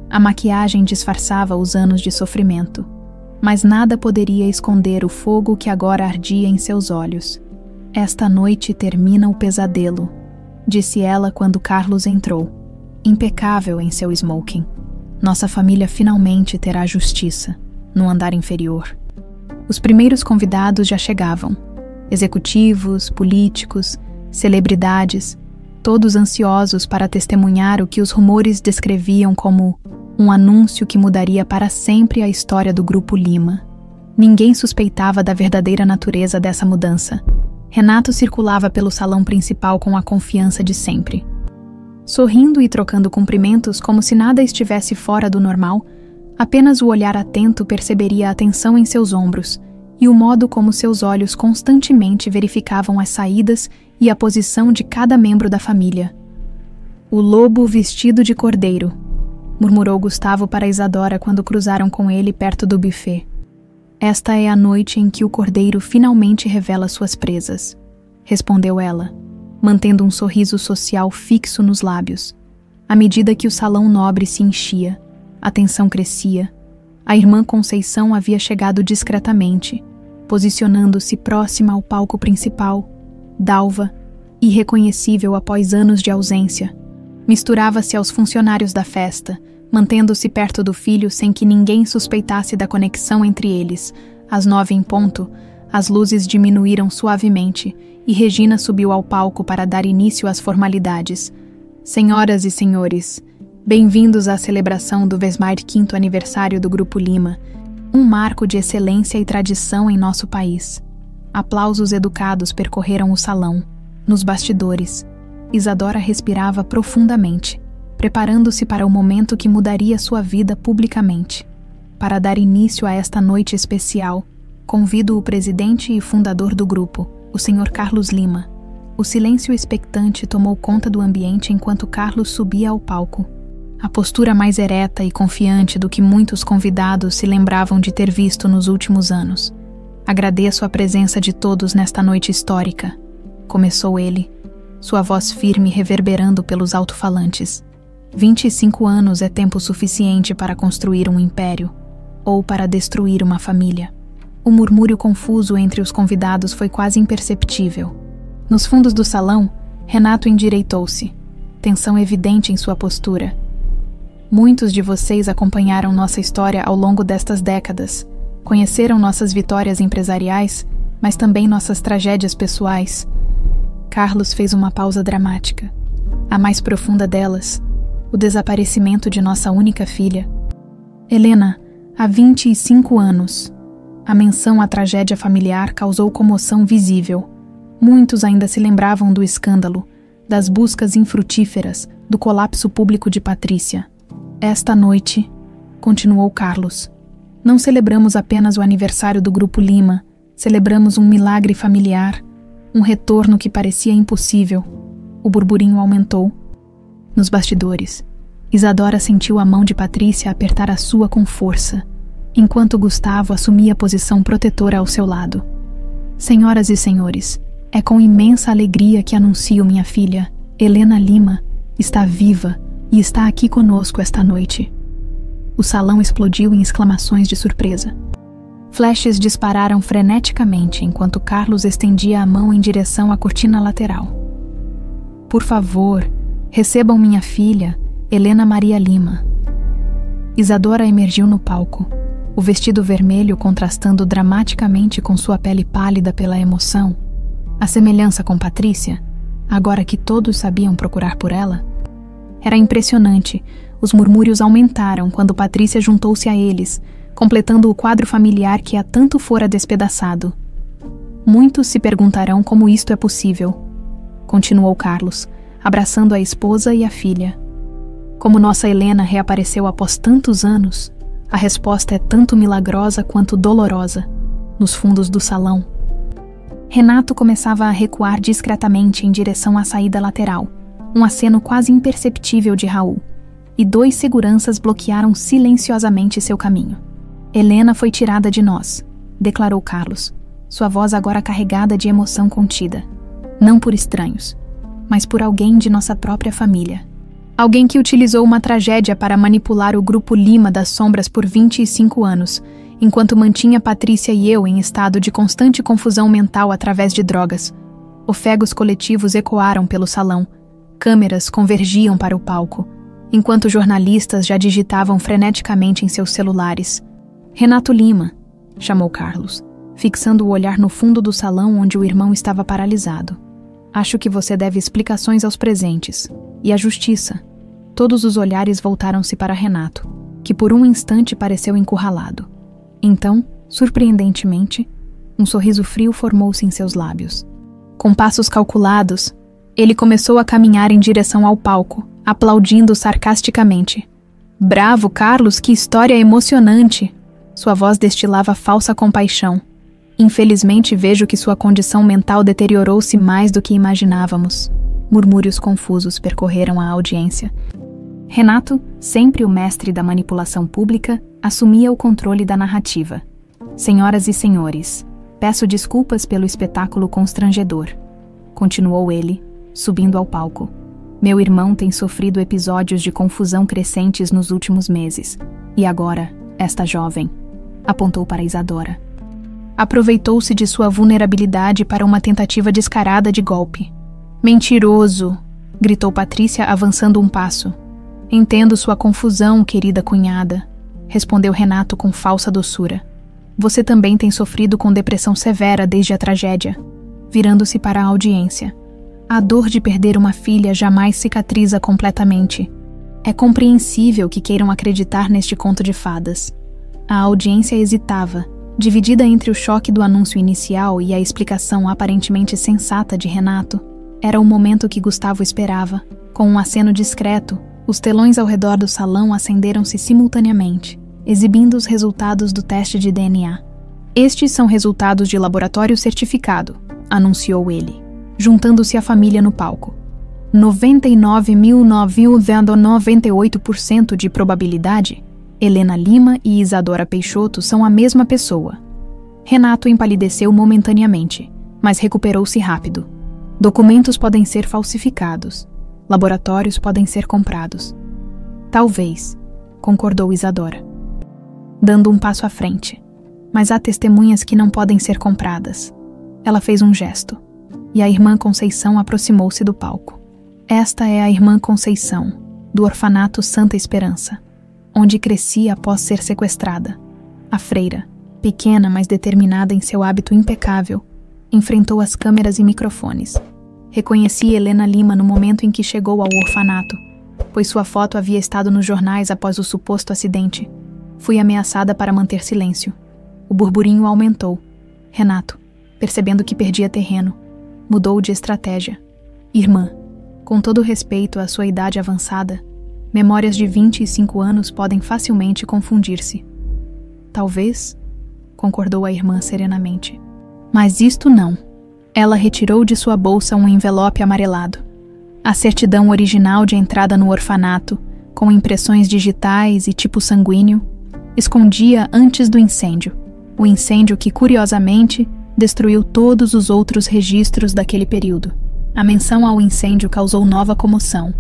A maquiagem disfarçava os anos de sofrimento, mas nada poderia esconder o fogo que agora ardia em seus olhos. Esta noite termina o pesadelo, disse ela quando Carlos entrou, impecável em seu smoking. Nossa família finalmente terá justiça, no andar inferior. Os primeiros convidados já chegavam. Executivos, políticos, celebridades, todos ansiosos para testemunhar o que os rumores descreviam como um anúncio que mudaria para sempre a história do Grupo Lima. Ninguém suspeitava da verdadeira natureza dessa mudança. Renato circulava pelo salão principal com a confiança de sempre. Sorrindo e trocando cumprimentos como se nada estivesse fora do normal, apenas o olhar atento perceberia a tensão em seus ombros e o modo como seus olhos constantemente verificavam as saídas e a posição de cada membro da família. O lobo vestido de cordeiro, murmurou Gustavo para Isadora quando cruzaram com ele perto do buffet. Esta é a noite em que o cordeiro finalmente revela suas presas, respondeu ela, mantendo um sorriso social fixo nos lábios. À medida que o salão nobre se enchia, a tensão crescia. A irmã Conceição havia chegado discretamente, posicionando-se próxima ao palco principal. Dalva, irreconhecível após anos de ausência, misturava-se aos funcionários da festa, mantendo-se perto do filho sem que ninguém suspeitasse da conexão entre eles. Às 9 em ponto, as luzes diminuíram suavemente e Regina subiu ao palco para dar início às formalidades. Senhoras e senhores, bem-vindos à celebração do 25º aniversário do Grupo Lima, um marco de excelência e tradição em nosso país. Aplausos educados percorreram o salão. Nos bastidores, Isadora respirava profundamente, preparando-se para o momento que mudaria sua vida publicamente. Para dar início a esta noite especial, convido o presidente e fundador do grupo, o Sr. Carlos Lima. O silêncio expectante tomou conta do ambiente enquanto Carlos subia ao palco. A postura mais ereta e confiante do que muitos convidados se lembravam de ter visto nos últimos anos. Agradeço a presença de todos nesta noite histórica, começou ele, sua voz firme reverberando pelos alto-falantes. 25 anos é tempo suficiente para construir um império, ou para destruir uma família. O murmúrio confuso entre os convidados foi quase imperceptível. Nos fundos do salão, Renato endireitou-se, tensão evidente em sua postura. Muitos de vocês acompanharam nossa história ao longo destas décadas, conheceram nossas vitórias empresariais, mas também nossas tragédias pessoais. Carlos fez uma pausa dramática. A mais profunda delas, o desaparecimento de nossa única filha. Helena, Há 25 anos. A menção à tragédia familiar causou comoção visível. Muitos ainda se lembravam do escândalo, das buscas infrutíferas, do colapso público de Patrícia. Esta noite, continuou Carlos, não celebramos apenas o aniversário do Grupo Lima, celebramos um milagre familiar, um retorno que parecia impossível. O burburinho aumentou. Nos bastidores, Isadora sentiu a mão de Patrícia apertar a sua com força, enquanto Gustavo assumia a posição protetora ao seu lado. Senhoras e senhores, é com imensa alegria que anuncio minha filha, Helena Lima, está viva e está aqui conosco esta noite. O salão explodiu em exclamações de surpresa. Flashes dispararam freneticamente enquanto Carlos estendia a mão em direção à cortina lateral. Por favor, recebam minha filha, Helena Maria Lima. Isadora emergiu no palco, o vestido vermelho contrastando dramaticamente com sua pele pálida pela emoção. A semelhança com Patrícia, agora que todos sabiam procurar por ela, era impressionante. Os murmúrios aumentaram quando Patrícia juntou-se a eles, completando o quadro familiar que há tanto fora despedaçado. Muitos se perguntarão como isto é possível, continuou Carlos, abraçando a esposa e a filha. Como nossa Helena reapareceu após tantos anos, a resposta é tanto milagrosa quanto dolorosa. Nos fundos do salão, Renato começava a recuar discretamente em direção à saída lateral, um aceno quase imperceptível de Raul, e 2 seguranças bloquearam silenciosamente seu caminho. Helena foi tirada de nós, declarou Carlos, sua voz agora carregada de emoção contida. Não por estranhos, mas por alguém de nossa própria família. Alguém que utilizou uma tragédia para manipular o Grupo Lima das Sombras por 25 anos, enquanto mantinha Patrícia e eu em estado de constante confusão mental através de drogas. Ofegos coletivos ecoaram pelo salão. Câmeras convergiam para o palco, enquanto jornalistas já digitavam freneticamente em seus celulares. Renato Lima, chamou Carlos, fixando o olhar no fundo do salão onde o irmão estava paralisado. Acho que você deve explicações aos presentes. E à justiça. Todos os olhares voltaram-se para Renato, que por um instante pareceu encurralado. Então, surpreendentemente, um sorriso frio formou-se em seus lábios. Com passos calculados, ele começou a caminhar em direção ao palco, aplaudindo sarcasticamente. Bravo, Carlos, que história emocionante! Sua voz destilava falsa compaixão. Infelizmente vejo que sua condição mental deteriorou-se mais do que imaginávamos. Murmúrios confusos percorreram a audiência. Renato, sempre o mestre da manipulação pública, assumia o controle da narrativa. Senhoras e senhores, peço desculpas pelo espetáculo constrangedor. Continuou ele, subindo ao palco. Meu irmão tem sofrido episódios de confusão crescentes nos últimos meses. E agora, esta jovem, apontou para Isadora, aproveitou-se de sua vulnerabilidade para uma tentativa descarada de golpe. Mentiroso! Gritou Patrícia, avançando um passo. Entendo sua confusão, querida cunhada, respondeu Renato com falsa doçura. Você também tem sofrido com depressão severa desde a tragédia. Virando-se para a audiência. A dor de perder uma filha jamais cicatriza completamente. É compreensível que queiram acreditar neste conto de fadas. A audiência hesitava, dividida entre o choque do anúncio inicial e a explicação aparentemente sensata de Renato. Era o momento que Gustavo esperava. Com um aceno discreto, os telões ao redor do salão acenderam-se simultaneamente, exibindo os resultados do teste de DNA. Estes são resultados de laboratório certificado, anunciou ele, juntando-se à família no palco. 99,998% de probabilidade, Helena Lima e Isadora Peixoto são a mesma pessoa. Renato empalideceu momentaneamente, mas recuperou-se rápido. Documentos podem ser falsificados. Laboratórios podem ser comprados. Talvez, concordou Isadora, dando um passo à frente. Mas há testemunhas que não podem ser compradas. Ela fez um gesto, e a irmã Conceição aproximou-se do palco. Esta é a irmã Conceição, do orfanato Santa Esperança, onde cresci após ser sequestrada. A freira, pequena mas determinada em seu hábito impecável, enfrentou as câmeras e microfones. Reconheci Helena Lima no momento em que chegou ao orfanato, pois sua foto havia estado nos jornais após o suposto acidente. Fui ameaçada para manter silêncio. O burburinho aumentou. Renato, percebendo que perdia terreno, mudou de estratégia. Irmã, com todo respeito à sua idade avançada, memórias de 25 anos podem facilmente confundir-se. Talvez, concordou a irmã serenamente. Mas isto não. Ela retirou de sua bolsa um envelope amarelado. A certidão original de entrada no orfanato, com impressões digitais e tipo sanguíneo, escondia antes do incêndio. O incêndio que, curiosamente, destruiu todos os outros registros daquele período. A menção ao incêndio causou nova comoção.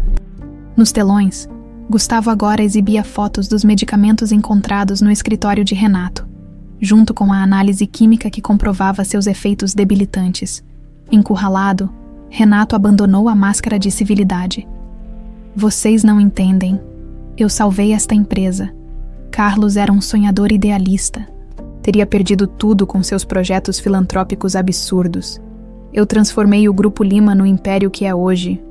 Nos telões, Gustavo agora exibia fotos dos medicamentos encontrados no escritório de Renato, junto com a análise química que comprovava seus efeitos debilitantes. Encurralado, Renato abandonou a máscara de civilidade. Vocês não entendem. Eu salvei esta empresa. Carlos era um sonhador idealista. Teria perdido tudo com seus projetos filantrópicos absurdos. Eu transformei o Grupo Lima no império que é hoje,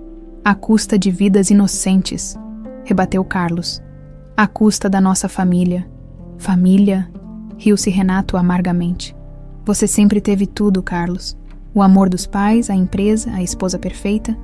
à custa de vidas inocentes, rebateu Carlos. À custa da nossa família. Família? Riu-se Renato amargamente. Você sempre teve tudo, Carlos. O amor dos pais, a empresa, a esposa perfeita.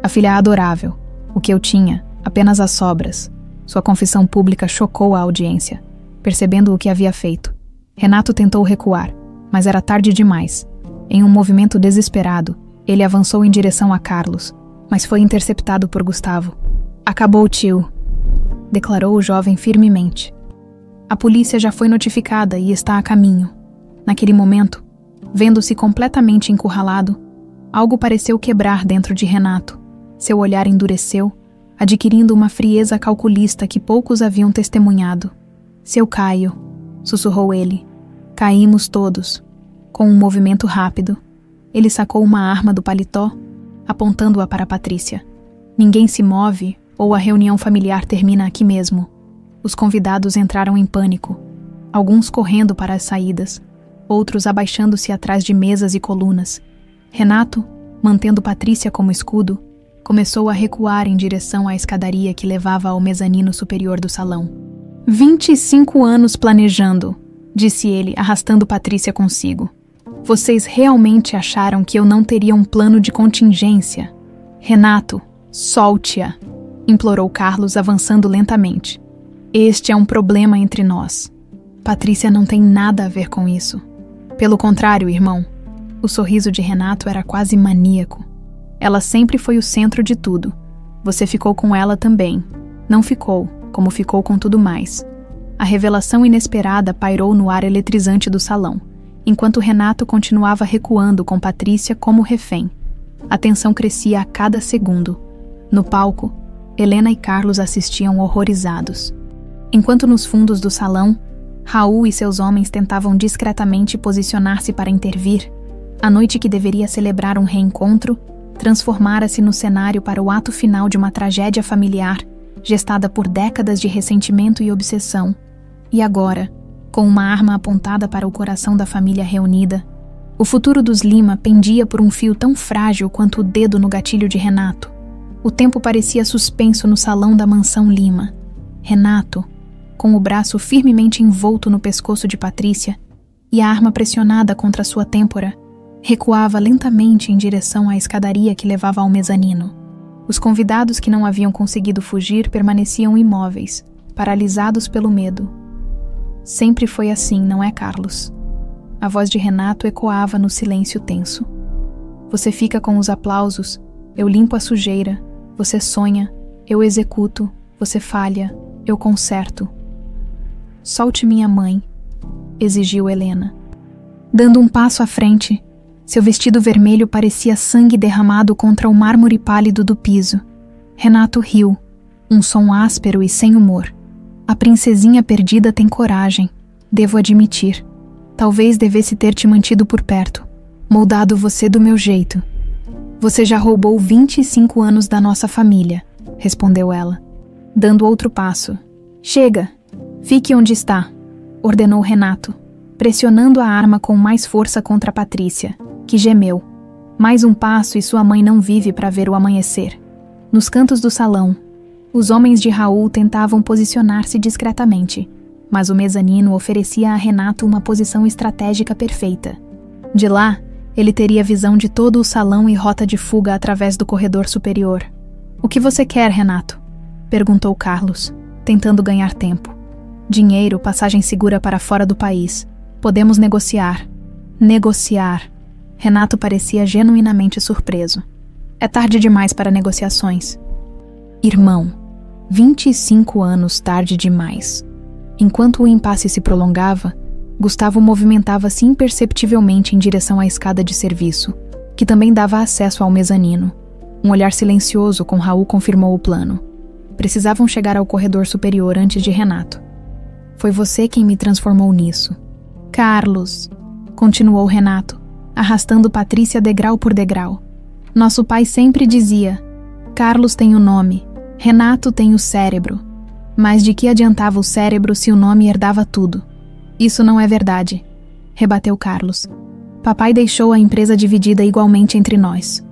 A filha adorável. O que eu tinha, apenas as sobras. Sua confissão pública chocou a audiência, percebendo o que havia feito. Renato tentou recuar, mas era tarde demais. Em um movimento desesperado, ele avançou em direção a Carlos, mas foi interceptado por Gustavo. Acabou, tio, declarou o jovem firmemente. A polícia já foi notificada e está a caminho. Naquele momento, vendo-se completamente encurralado, algo pareceu quebrar dentro de Renato. Seu olhar endureceu, adquirindo uma frieza calculista que poucos haviam testemunhado. Seu Caio, sussurrou ele. Caímos todos. Com um movimento rápido, ele sacou uma arma do paletó, apontando-a para Patrícia. Ninguém se move ou a reunião familiar termina aqui mesmo. Os convidados entraram em pânico, alguns correndo para as saídas, outros abaixando-se atrás de mesas e colunas. Renato, mantendo Patrícia como escudo, começou a recuar em direção à escadaria que levava ao mezanino superior do salão. 25 anos planejando, disse ele, arrastando Patrícia consigo. Vocês realmente acharam que eu não teria um plano de contingência? Renato, solte-a, implorou Carlos, avançando lentamente. Este é um problema entre nós. Patrícia não tem nada a ver com isso. Pelo contrário, irmão. O sorriso de Renato era quase maníaco. Ela sempre foi o centro de tudo. Você ficou com ela também. Não ficou, como ficou com tudo mais. A revelação inesperada pairou no ar eletrizante do salão, enquanto Renato continuava recuando com Patrícia como refém. A tensão crescia a cada segundo. No palco, Helena e Carlos assistiam horrorizados. Enquanto nos fundos do salão, Raul e seus homens tentavam discretamente posicionar-se para intervir, a noite que deveria celebrar um reencontro transformara-se no cenário para o ato final de uma tragédia familiar, gestada por décadas de ressentimento e obsessão. E agora, com uma arma apontada para o coração da família reunida, o futuro dos Lima pendia por um fio tão frágil quanto o dedo no gatilho de Renato. O tempo parecia suspenso no salão da mansão Lima. Renato, com o braço firmemente envolto no pescoço de Patrícia e a arma pressionada contra sua têmpora, recuava lentamente em direção à escadaria que levava ao mezanino. Os convidados que não haviam conseguido fugir permaneciam imóveis, paralisados pelo medo. Sempre foi assim, não é, Carlos? A voz de Renato ecoava no silêncio tenso. Você fica com os aplausos, eu limpo a sujeira, você sonha, eu executo, você falha, eu conserto. Solte minha mãe, exigiu Helena. Dando um passo à frente, seu vestido vermelho parecia sangue derramado contra o mármore pálido do piso. Renato riu, um som áspero e sem humor. A princesinha perdida tem coragem, devo admitir. Talvez devesse ter te mantido por perto, moldado você do meu jeito. Você já roubou 25 anos da nossa família, respondeu ela, dando outro passo. Chega, fique onde está, ordenou Renato, pressionando a arma com mais força contra Patrícia, que gemeu. Mais um passo e sua mãe não vive para ver o amanhecer. Nos cantos do salão, os homens de Raul tentavam posicionar-se discretamente, mas o mezanino oferecia a Renato uma posição estratégica perfeita. De lá, ele teria visão de todo o salão e rota de fuga através do corredor superior. "O que você quer, Renato?" perguntou Carlos, tentando ganhar tempo. "Dinheiro, passagem segura para fora do país. Podemos negociar." Negociar. Renato parecia genuinamente surpreso. "É tarde demais para negociações." Irmão, 25 anos tarde demais. Enquanto o impasse se prolongava, Gustavo movimentava-se imperceptivelmente em direção à escada de serviço, que também dava acesso ao mezanino. Um olhar silencioso com Raul confirmou o plano. Precisavam chegar ao corredor superior antes de Renato. "Foi você quem me transformou nisso." "Carlos", continuou Renato, arrastando Patrícia degrau por degrau. "Nosso pai sempre dizia: Carlos tem o nome, Renato tem o cérebro. Mas de que adiantava o cérebro se o nome herdava tudo?" "Isso não é verdade", rebateu Carlos. "Papai deixou a empresa dividida igualmente entre nós."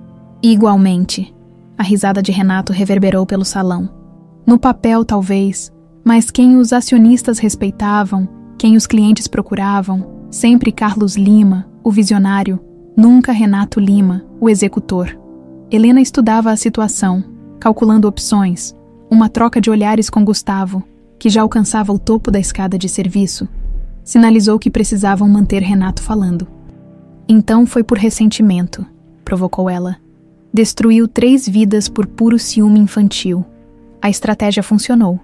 "Igualmente." A risada de Renato reverberou pelo salão. "No papel, talvez, mas quem os acionistas respeitavam, quem os clientes procuravam, sempre Carlos Lima, o visionário, nunca Renato Lima, o executor." Helena estudava a situação, calculando opções, uma troca de olhares com Gustavo, que já alcançava o topo da escada de serviço. Sinalizou que precisavam manter Renato falando. "Então foi por ressentimento", provocou ela. "Destruiu 3 vidas por puro ciúme infantil." A estratégia funcionou.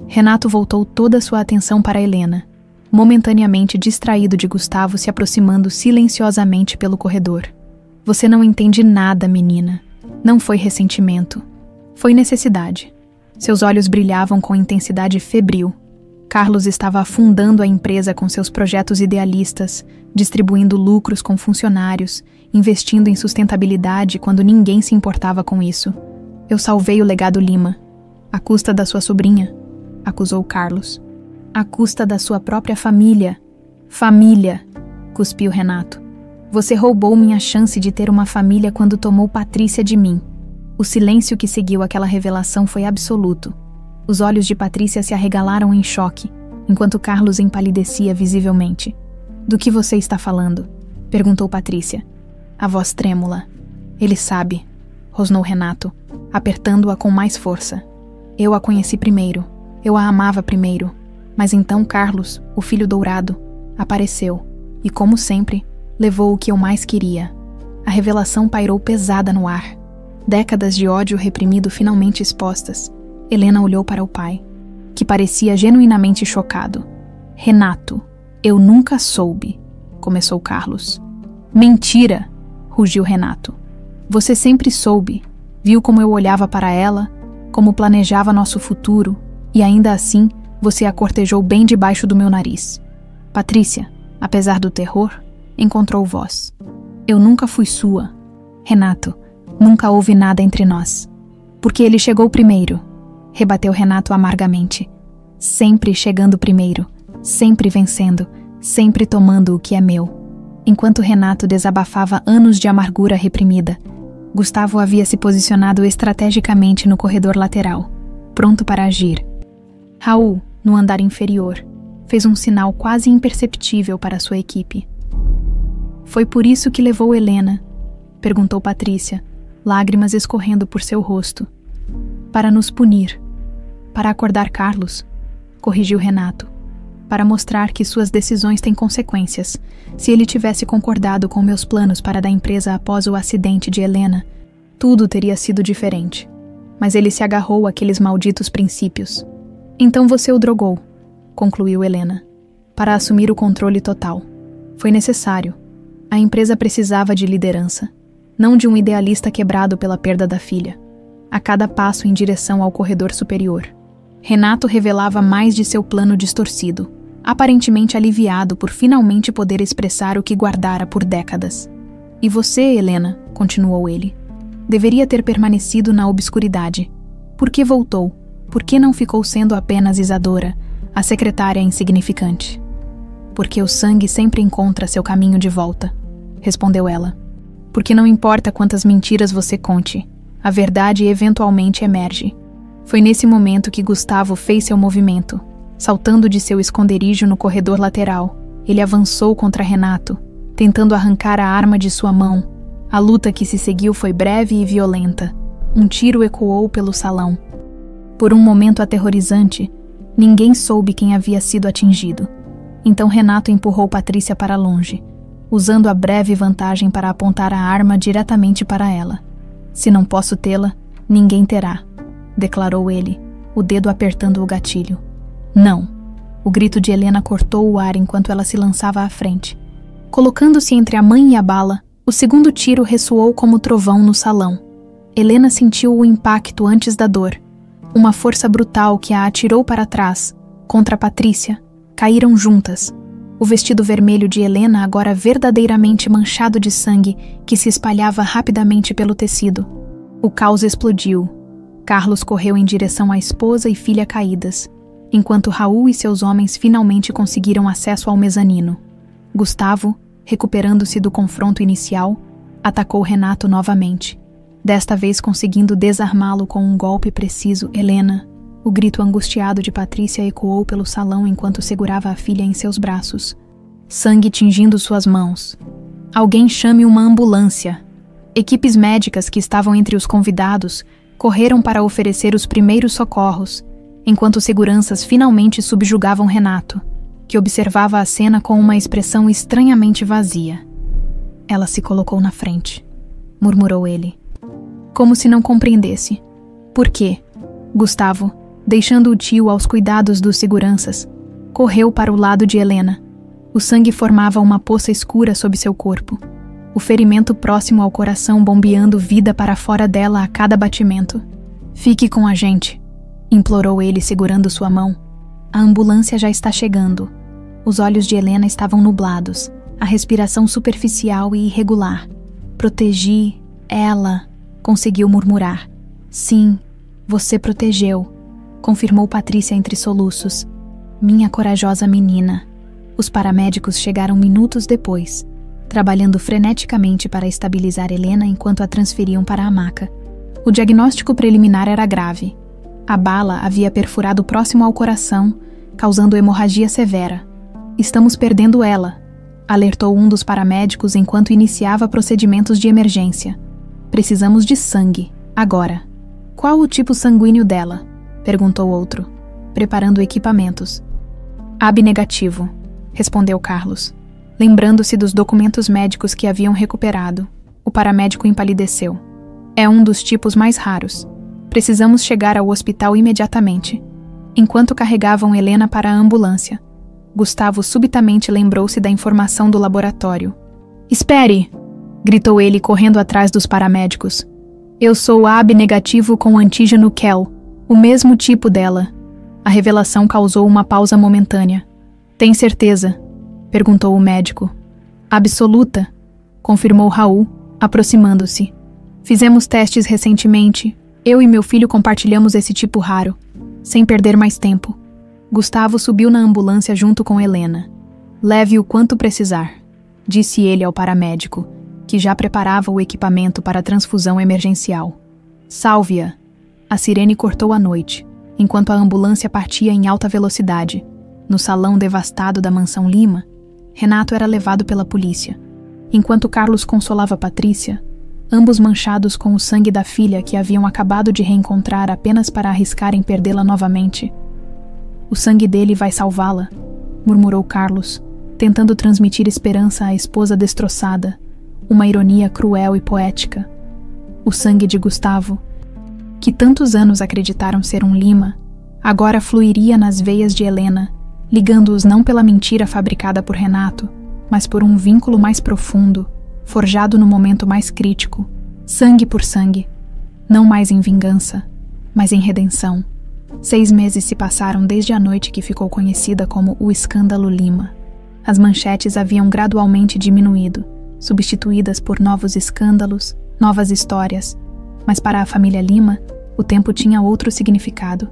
Renato voltou toda sua atenção para Helena, momentaneamente distraído de Gustavo se aproximando silenciosamente pelo corredor. "Você não entende nada, menina. Não foi ressentimento. Foi necessidade." Seus olhos brilhavam com intensidade febril. Carlos estava afundando a empresa com seus projetos idealistas, distribuindo lucros com funcionários, investindo em sustentabilidade quando ninguém se importava com isso. "Eu salvei o legado Lima. À custa da sua sobrinha", acusou Carlos. "À custa da sua própria família." "Família", cuspiu Renato. "Você roubou minha chance de ter uma família quando tomou Patrícia de mim." O silêncio que seguiu aquela revelação foi absoluto. Os olhos de Patrícia se arregalaram em choque, enquanto Carlos empalidecia visivelmente. "Do que você está falando?" perguntou Patrícia, a voz trêmula. "Ele sabe", rosnou Renato, apertando-a com mais força. "Eu a conheci primeiro, eu a amava primeiro, mas então Carlos, o filho dourado, apareceu e, como sempre, levou o que eu mais queria." A revelação pairou pesada no ar. Décadas de ódio reprimido finalmente expostas. Helena olhou para o pai, que parecia genuinamente chocado. "Renato, eu nunca soube", começou Carlos. "Mentira", rugiu Renato. "Você sempre soube. Viu como eu olhava para ela, como planejava nosso futuro, e ainda assim você a cortejou bem debaixo do meu nariz." Patrícia, apesar do terror, encontrou voz. "Eu nunca fui sua. Renato, nunca houve nada entre nós. Porque ele chegou primeiro", rebateu Renato amargamente. "Sempre chegando primeiro, sempre vencendo, sempre tomando o que é meu." Enquanto Renato desabafava anos de amargura reprimida, Gustavo havia se posicionado estrategicamente no corredor lateral, pronto para agir. Raul, no andar inferior, fez um sinal quase imperceptível para sua equipe. "Foi por isso que levou Helena?" perguntou Patrícia, lágrimas escorrendo por seu rosto. "Para nos punir. Para acordar Carlos", corrigiu Renato. "Para mostrar que suas decisões têm consequências. Se ele tivesse concordado com meus planos para da empresa após o acidente de Helena, tudo teria sido diferente. Mas ele se agarrou àqueles malditos princípios." "Então você o drogou", concluiu Helena, "para assumir o controle total. Foi necessário. A empresa precisava de liderança, não de um idealista quebrado pela perda da filha." A cada passo em direção ao corredor superior, Renato revelava mais de seu plano distorcido, aparentemente aliviado por finalmente poder expressar o que guardara por décadas. "E você, Helena", continuou ele, "deveria ter permanecido na obscuridade. Por que voltou? Por que não ficou sendo apenas Isadora, a secretária insignificante?" "Porque o sangue sempre encontra seu caminho de volta", respondeu ela. "Porque não importa quantas mentiras você conte, a verdade eventualmente emerge." Foi nesse momento que Gustavo fez seu movimento, Saltando de seu esconderijo no corredor lateral, ele avançou contra Renato, tentando arrancar a arma de sua mão. A luta que se seguiu foi breve e violenta. Um tiro ecoou pelo salão. Por um momento aterrorizante, ninguém soube quem havia sido atingido. Então Renato empurrou Patrícia para longe, usando a breve vantagem para apontar a arma diretamente para ela. "Se não posso tê-la, ninguém terá", declarou ele, o dedo apertando o gatilho. "Não!" O grito de Helena cortou o ar enquanto ela se lançava à frente. Colocando-se entre a mãe e a bala, o segundo tiro ressoou como trovão no salão. Helena sentiu o impacto antes da dor. Uma força brutal que a atirou para trás, contra Patrícia. Caíram juntas. O vestido vermelho de Helena agora verdadeiramente manchado de sangue que se espalhava rapidamente pelo tecido. O caos explodiu. Carlos correu em direção à esposa e filha caídas, enquanto Raul e seus homens finalmente conseguiram acesso ao mezanino. Gustavo, recuperando-se do confronto inicial, atacou Renato novamente, desta vez conseguindo desarmá-lo com um golpe preciso. "Helena!" O grito angustiado de Patrícia ecoou pelo salão enquanto segurava a filha em seus braços. Sangue tingindo suas mãos. "Alguém chame uma ambulância!" Equipes médicas que estavam entre os convidados correram para oferecer os primeiros socorros, enquanto seguranças finalmente subjugavam Renato, que observava a cena com uma expressão estranhamente vazia. "Ela se colocou na frente", murmurou ele, como se não compreendesse. "Por quê?" Gustavo, deixando o tio aos cuidados dos seguranças, correu para o lado de Helena. O sangue formava uma poça escura sob seu corpo, o ferimento próximo ao coração bombeando vida para fora dela a cada batimento. "Fique com a gente", implorou ele segurando sua mão. "A ambulância já está chegando." Os olhos de Helena estavam nublados, a respiração superficial e irregular. "Protegi ela", conseguiu murmurar. "Sim, você protegeu", confirmou Patrícia entre soluços. "Minha corajosa menina." Os paramédicos chegaram minutos depois, trabalhando freneticamente para estabilizar Helena enquanto a transferiam para a maca. O diagnóstico preliminar era grave. A bala havia perfurado próximo ao coração, causando hemorragia severa. "Estamos perdendo ela", alertou um dos paramédicos enquanto iniciava procedimentos de emergência. "Precisamos de sangue, agora." "Qual o tipo sanguíneo dela?" perguntou outro, preparando equipamentos. "AB negativo", respondeu Carlos. Lembrando-se dos documentos médicos que haviam recuperado, o paramédico empalideceu. "É um dos tipos mais raros. Precisamos chegar ao hospital imediatamente." Enquanto carregavam Helena para a ambulância, Gustavo subitamente lembrou-se da informação do laboratório. "Espere!" gritou ele correndo atrás dos paramédicos. "Eu sou AB negativo com antígeno Kell, o mesmo tipo dela." A revelação causou uma pausa momentânea. "Tem certeza?" perguntou o médico. "Absoluta", confirmou Raul, aproximando-se. "Fizemos testes recentemente. Eu e meu filho compartilhamos esse tipo raro." Sem perder mais tempo, Gustavo subiu na ambulância junto com Helena. "Leve o quanto precisar", disse ele ao paramédico, que já preparava o equipamento para a transfusão emergencial. "Salve-a." A sirene cortou a noite, enquanto a ambulância partia em alta velocidade. No salão devastado da mansão Lima, Renato era levado pela polícia, enquanto Carlos consolava Patrícia, ambos manchados com o sangue da filha que haviam acabado de reencontrar apenas para arriscarem perdê-la novamente. "O sangue dele vai salvá-la", murmurou Carlos, tentando transmitir esperança à esposa destroçada, uma ironia cruel e poética. O sangue de Gustavo, que tantos anos acreditaram ser um Lima, agora fluiria nas veias de Helena, ligando-os não pela mentira fabricada por Renato, mas por um vínculo mais profundo, forjado no momento mais crítico, sangue por sangue, não mais em vingança, mas em redenção. 6 meses se passaram desde a noite que ficou conhecida como o Escândalo Lima. As manchetes haviam gradualmente diminuído, substituídas por novos escândalos, novas histórias, mas para a família Lima, o tempo tinha outro significado.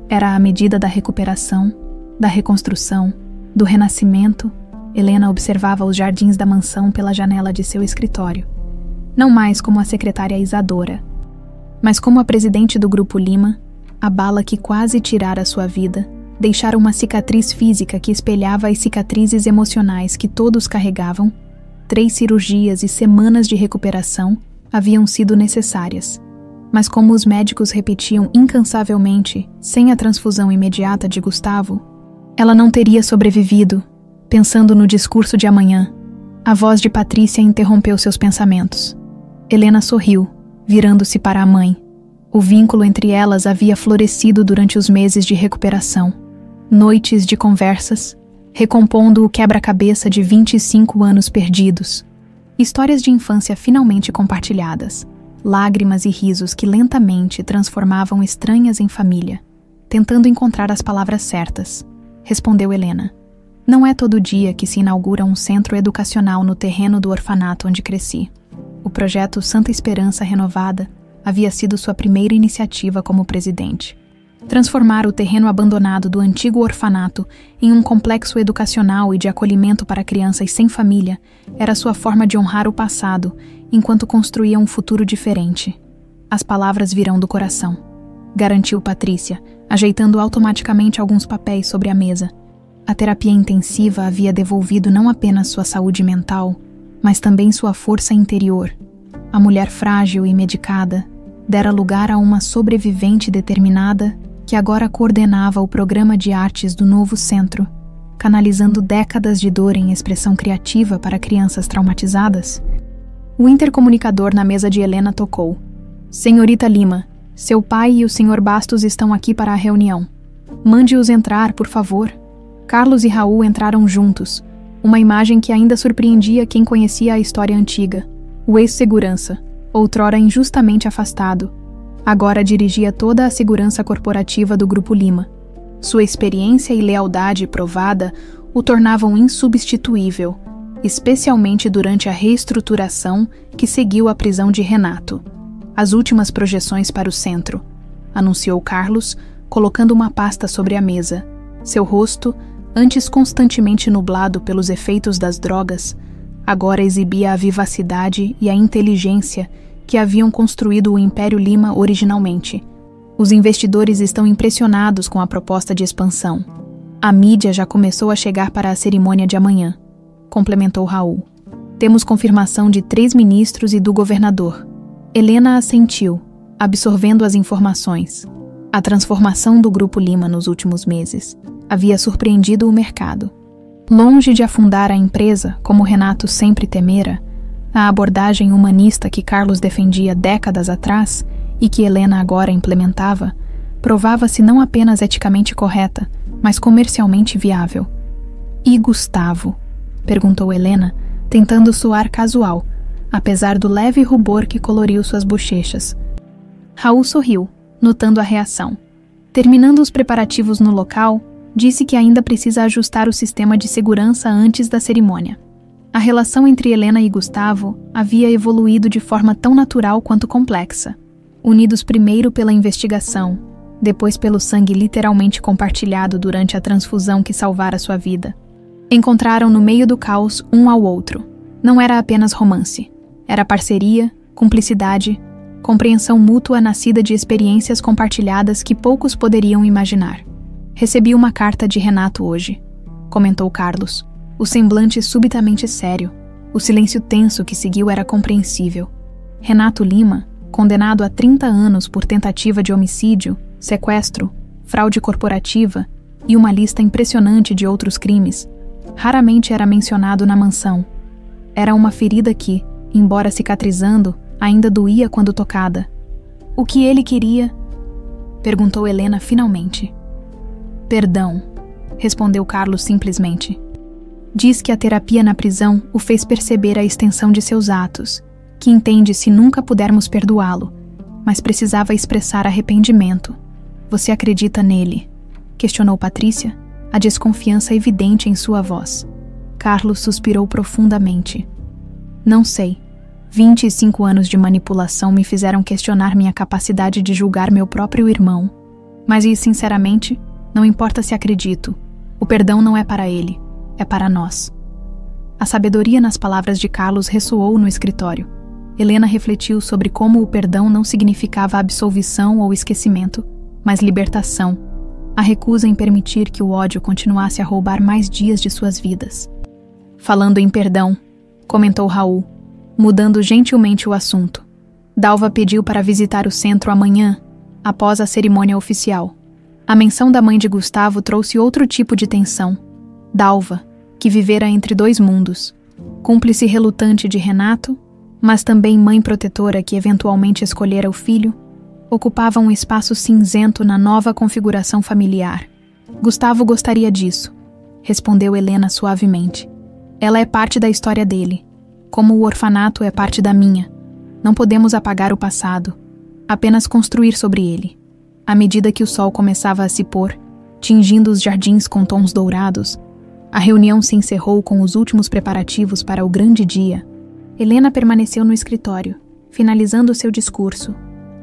Era a medida da recuperação, da reconstrução, do renascimento. Helena observava os jardins da mansão pela janela de seu escritório. Não mais como a secretária Isadora, mas como a presidente do Grupo Lima, a bala que quase tirara sua vida, deixara uma cicatriz física que espelhava as cicatrizes emocionais que todos carregavam, 3 cirurgias e semanas de recuperação haviam sido necessárias. Mas como os médicos repetiam incansavelmente, sem a transfusão imediata de Gustavo, ela não teria sobrevivido. Pensando no discurso de amanhã, a voz de Patrícia interrompeu seus pensamentos. Helena sorriu, virando-se para a mãe. O vínculo entre elas havia florescido durante os meses de recuperação. Noites de conversas, recompondo o quebra-cabeça de 25 anos perdidos. Histórias de infância finalmente compartilhadas. Lágrimas e risos que lentamente transformavam estranhas em família. Tentando encontrar as palavras certas, respondeu Helena. Não é todo dia que se inaugura um centro educacional no terreno do orfanato onde cresci. O projeto Santa Esperança Renovada havia sido sua primeira iniciativa como presidente. Transformar o terreno abandonado do antigo orfanato em um complexo educacional e de acolhimento para crianças sem família era sua forma de honrar o passado enquanto construía um futuro diferente. As palavras virão do coração, garantiu Patrícia, ajeitando automaticamente alguns papéis sobre a mesa. A terapia intensiva havia devolvido não apenas sua saúde mental, mas também sua força interior. A mulher frágil e medicada dera lugar a uma sobrevivente determinada que agora coordenava o programa de artes do novo centro, canalizando décadas de dor em expressão criativa para crianças traumatizadas. O intercomunicador na mesa de Helena tocou. Senhorita Lima, seu pai e o Sr. Bastos estão aqui para a reunião. Mande-os entrar, por favor. Carlos e Raul entraram juntos, uma imagem que ainda surpreendia quem conhecia a história antiga. O ex-segurança, outrora injustamente afastado, agora dirigia toda a segurança corporativa do Grupo Lima. Sua experiência e lealdade provada o tornavam insubstituível, especialmente durante a reestruturação que seguiu a prisão de Renato. As últimas projeções para o centro, anunciou Carlos, colocando uma pasta sobre a mesa. Seu rosto, antes constantemente nublado pelos efeitos das drogas, agora exibia a vivacidade e a inteligência que haviam construído o Império Lima originalmente. Os investidores estão impressionados com a proposta de expansão. A mídia já começou a chegar para a cerimônia de amanhã, complementou Raul. Temos confirmação de 3 ministros e do governador. Helena assentiu, absorvendo as informações. A transformação do Grupo Lima nos últimos meses havia surpreendido o mercado. Longe de afundar a empresa, como Renato sempre temera, a abordagem humanista que Carlos defendia décadas atrás e que Helena agora implementava, provava-se não apenas eticamente correta, mas comercialmente viável. E Gustavo? Perguntou Helena, tentando soar casual, apesar do leve rubor que coloriu suas bochechas. Raul sorriu, notando a reação. Terminando os preparativos no local, disse que ainda precisa ajustar o sistema de segurança antes da cerimônia. A relação entre Helena e Gustavo havia evoluído de forma tão natural quanto complexa. Unidos primeiro pela investigação, depois pelo sangue literalmente compartilhado durante a transfusão que salvara sua vida. Encontraram no meio do caos um ao outro. Não era apenas romance. Era parceria, cumplicidade, compreensão mútua nascida de experiências compartilhadas que poucos poderiam imaginar. Recebi uma carta de Renato hoje, comentou Carlos, o semblante subitamente sério. O silêncio tenso que seguiu era compreensível. Renato Lima, condenado a 30 anos por tentativa de homicídio, sequestro, fraude corporativa e uma lista impressionante de outros crimes, raramente era mencionado na mansão. Era uma ferida que, embora cicatrizando, ainda doía quando tocada. O que ele queria? Perguntou Helena finalmente. Perdão, respondeu Carlos simplesmente. Diz que a terapia na prisão o fez perceber a extensão de seus atos, que entende se nunca pudermos perdoá-lo, mas precisava expressar arrependimento. Você acredita nele? Questionou Patrícia, a desconfiança evidente em sua voz. Carlos suspirou profundamente. Não sei. 25 anos de manipulação me fizeram questionar minha capacidade de julgar meu próprio irmão. Mas, sinceramente, não importa se acredito. O perdão não é para ele, é para nós. A sabedoria nas palavras de Carlos ressoou no escritório. Helena refletiu sobre como o perdão não significava absolvição ou esquecimento, mas libertação. a recusa em permitir que o ódio continuasse a roubar mais dias de suas vidas. Falando em perdão, comentou Raul, mudando gentilmente o assunto. Dalva pediu para visitar o centro amanhã, após a cerimônia oficial. A menção da mãe de Gustavo trouxe outro tipo de tensão. Dalva, que vivera entre dois mundos, cúmplice relutante de Renato, mas também mãe protetora que eventualmente escolhera o filho, ocupava um espaço cinzento na nova configuração familiar. Gustavo gostaria disso, respondeu Helena suavemente. Ela é parte da história dele, como o orfanato é parte da minha. Não podemos apagar o passado, apenas construir sobre ele. À medida que o sol começava a se pôr, tingindo os jardins com tons dourados, a reunião se encerrou com os últimos preparativos para o grande dia. Helena permaneceu no escritório, finalizando seu discurso,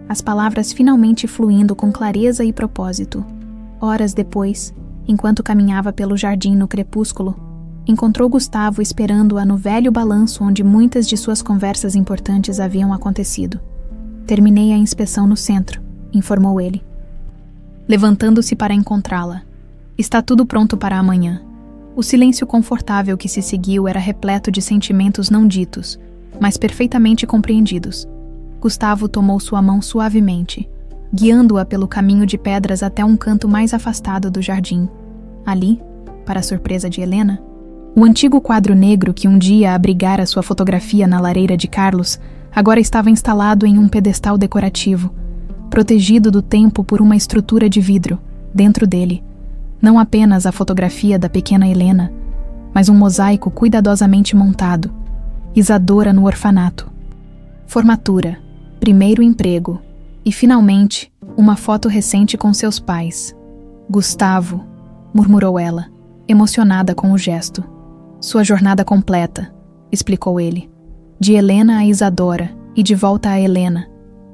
as palavras finalmente fluindo com clareza e propósito. Horas depois, enquanto caminhava pelo jardim no crepúsculo, encontrou Gustavo esperando-a no velho balanço onde muitas de suas conversas importantes haviam acontecido. Terminei a inspeção no centro, informou ele, levantando-se para encontrá-la. Está tudo pronto para amanhã. O silêncio confortável que se seguiu era repleto de sentimentos não ditos, mas perfeitamente compreendidos. Gustavo tomou sua mão suavemente, guiando-a pelo caminho de pedras até um canto mais afastado do jardim. Ali, para a surpresa de Helena, o antigo quadro negro que um dia abrigara sua fotografia na lareira de Carlos agora estava instalado em um pedestal decorativo, protegido do tempo por uma estrutura de vidro, dentro dele. Não apenas a fotografia da pequena Helena, mas um mosaico cuidadosamente montado. Isadora no orfanato. Formatura, primeiro emprego e, finalmente, uma foto recente com seus pais. Gustavo, murmurou ela, emocionada com o gesto. Sua jornada completa, explicou ele. De Helena a Isadora e de volta a Helena.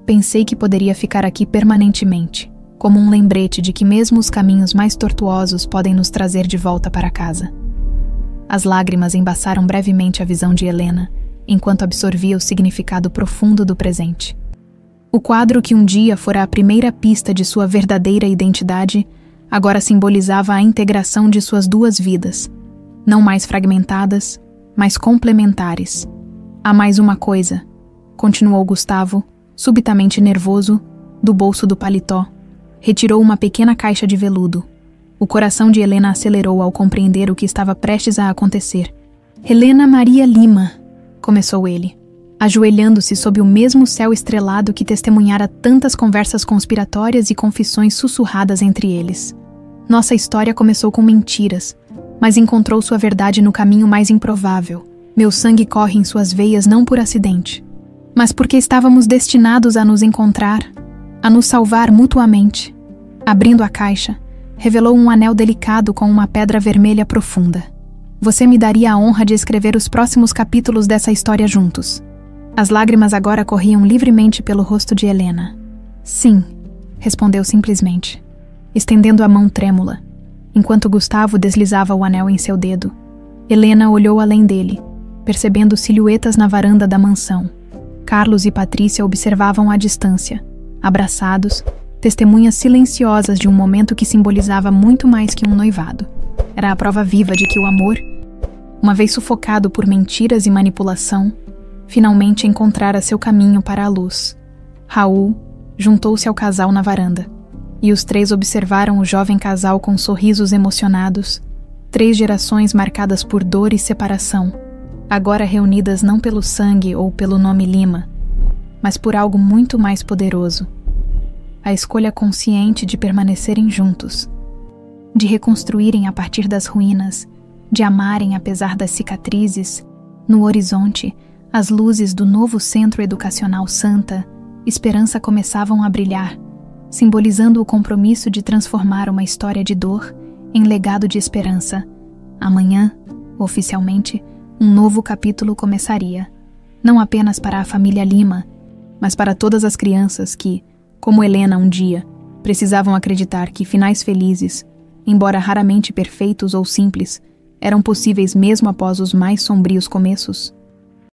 Pensei que poderia ficar aqui permanentemente, como um lembrete de que mesmo os caminhos mais tortuosos podem nos trazer de volta para casa. As lágrimas embaçaram brevemente a visão de Helena, enquanto absorvia o significado profundo do presente. O quadro que um dia fora a primeira pista de sua verdadeira identidade, agora simbolizava a integração de suas duas vidas, não mais fragmentadas, mas complementares. Há mais uma coisa, continuou Gustavo, subitamente nervoso, do bolso do paletó. Retirou uma pequena caixa de veludo. O coração de Helena acelerou ao compreender o que estava prestes a acontecer. Helena Maria Lima, começou ele, ajoelhando-se sob o mesmo céu estrelado que testemunhara tantas conversas conspiratórias e confissões sussurradas entre eles. Nossa história começou com mentiras, mas encontrou sua verdade no caminho mais improvável. Meu sangue corre em suas veias não por acidente, mas porque estávamos destinados a nos encontrar, a nos salvar mutuamente. Abrindo a caixa, revelou um anel delicado com uma pedra vermelha profunda. Você me daria a honra de escrever os próximos capítulos dessa história juntos. As lágrimas agora corriam livremente pelo rosto de Helena. Sim, respondeu simplesmente, estendendo a mão trêmula, enquanto Gustavo deslizava o anel em seu dedo. Helena olhou além dele, percebendo silhuetas na varanda da mansão. Carlos e Patrícia observavam à distância, abraçados, testemunhas silenciosas de um momento que simbolizava muito mais que um noivado. Era a prova viva de que o amor, uma vez sufocado por mentiras e manipulação, finalmente encontrara seu caminho para a luz. Raul juntou-se ao casal na varanda, e os três observaram o jovem casal com sorrisos emocionados, 3 gerações marcadas por dor e separação, agora reunidas não pelo sangue ou pelo nome Lima, mas por algo muito mais poderoso. A escolha consciente de permanecerem juntos, de reconstruírem a partir das ruínas, de amarem apesar das cicatrizes. No horizonte, as luzes do novo Centro Educacional Santa Esperança começavam a brilhar, simbolizando o compromisso de transformar uma história de dor em legado de esperança. Amanhã, oficialmente, um novo capítulo começaria, não apenas para a família Lima, mas para todas as crianças que, como Helena um dia, precisavam acreditar que finais felizes, embora raramente perfeitos ou simples, eram possíveis mesmo após os mais sombrios começos.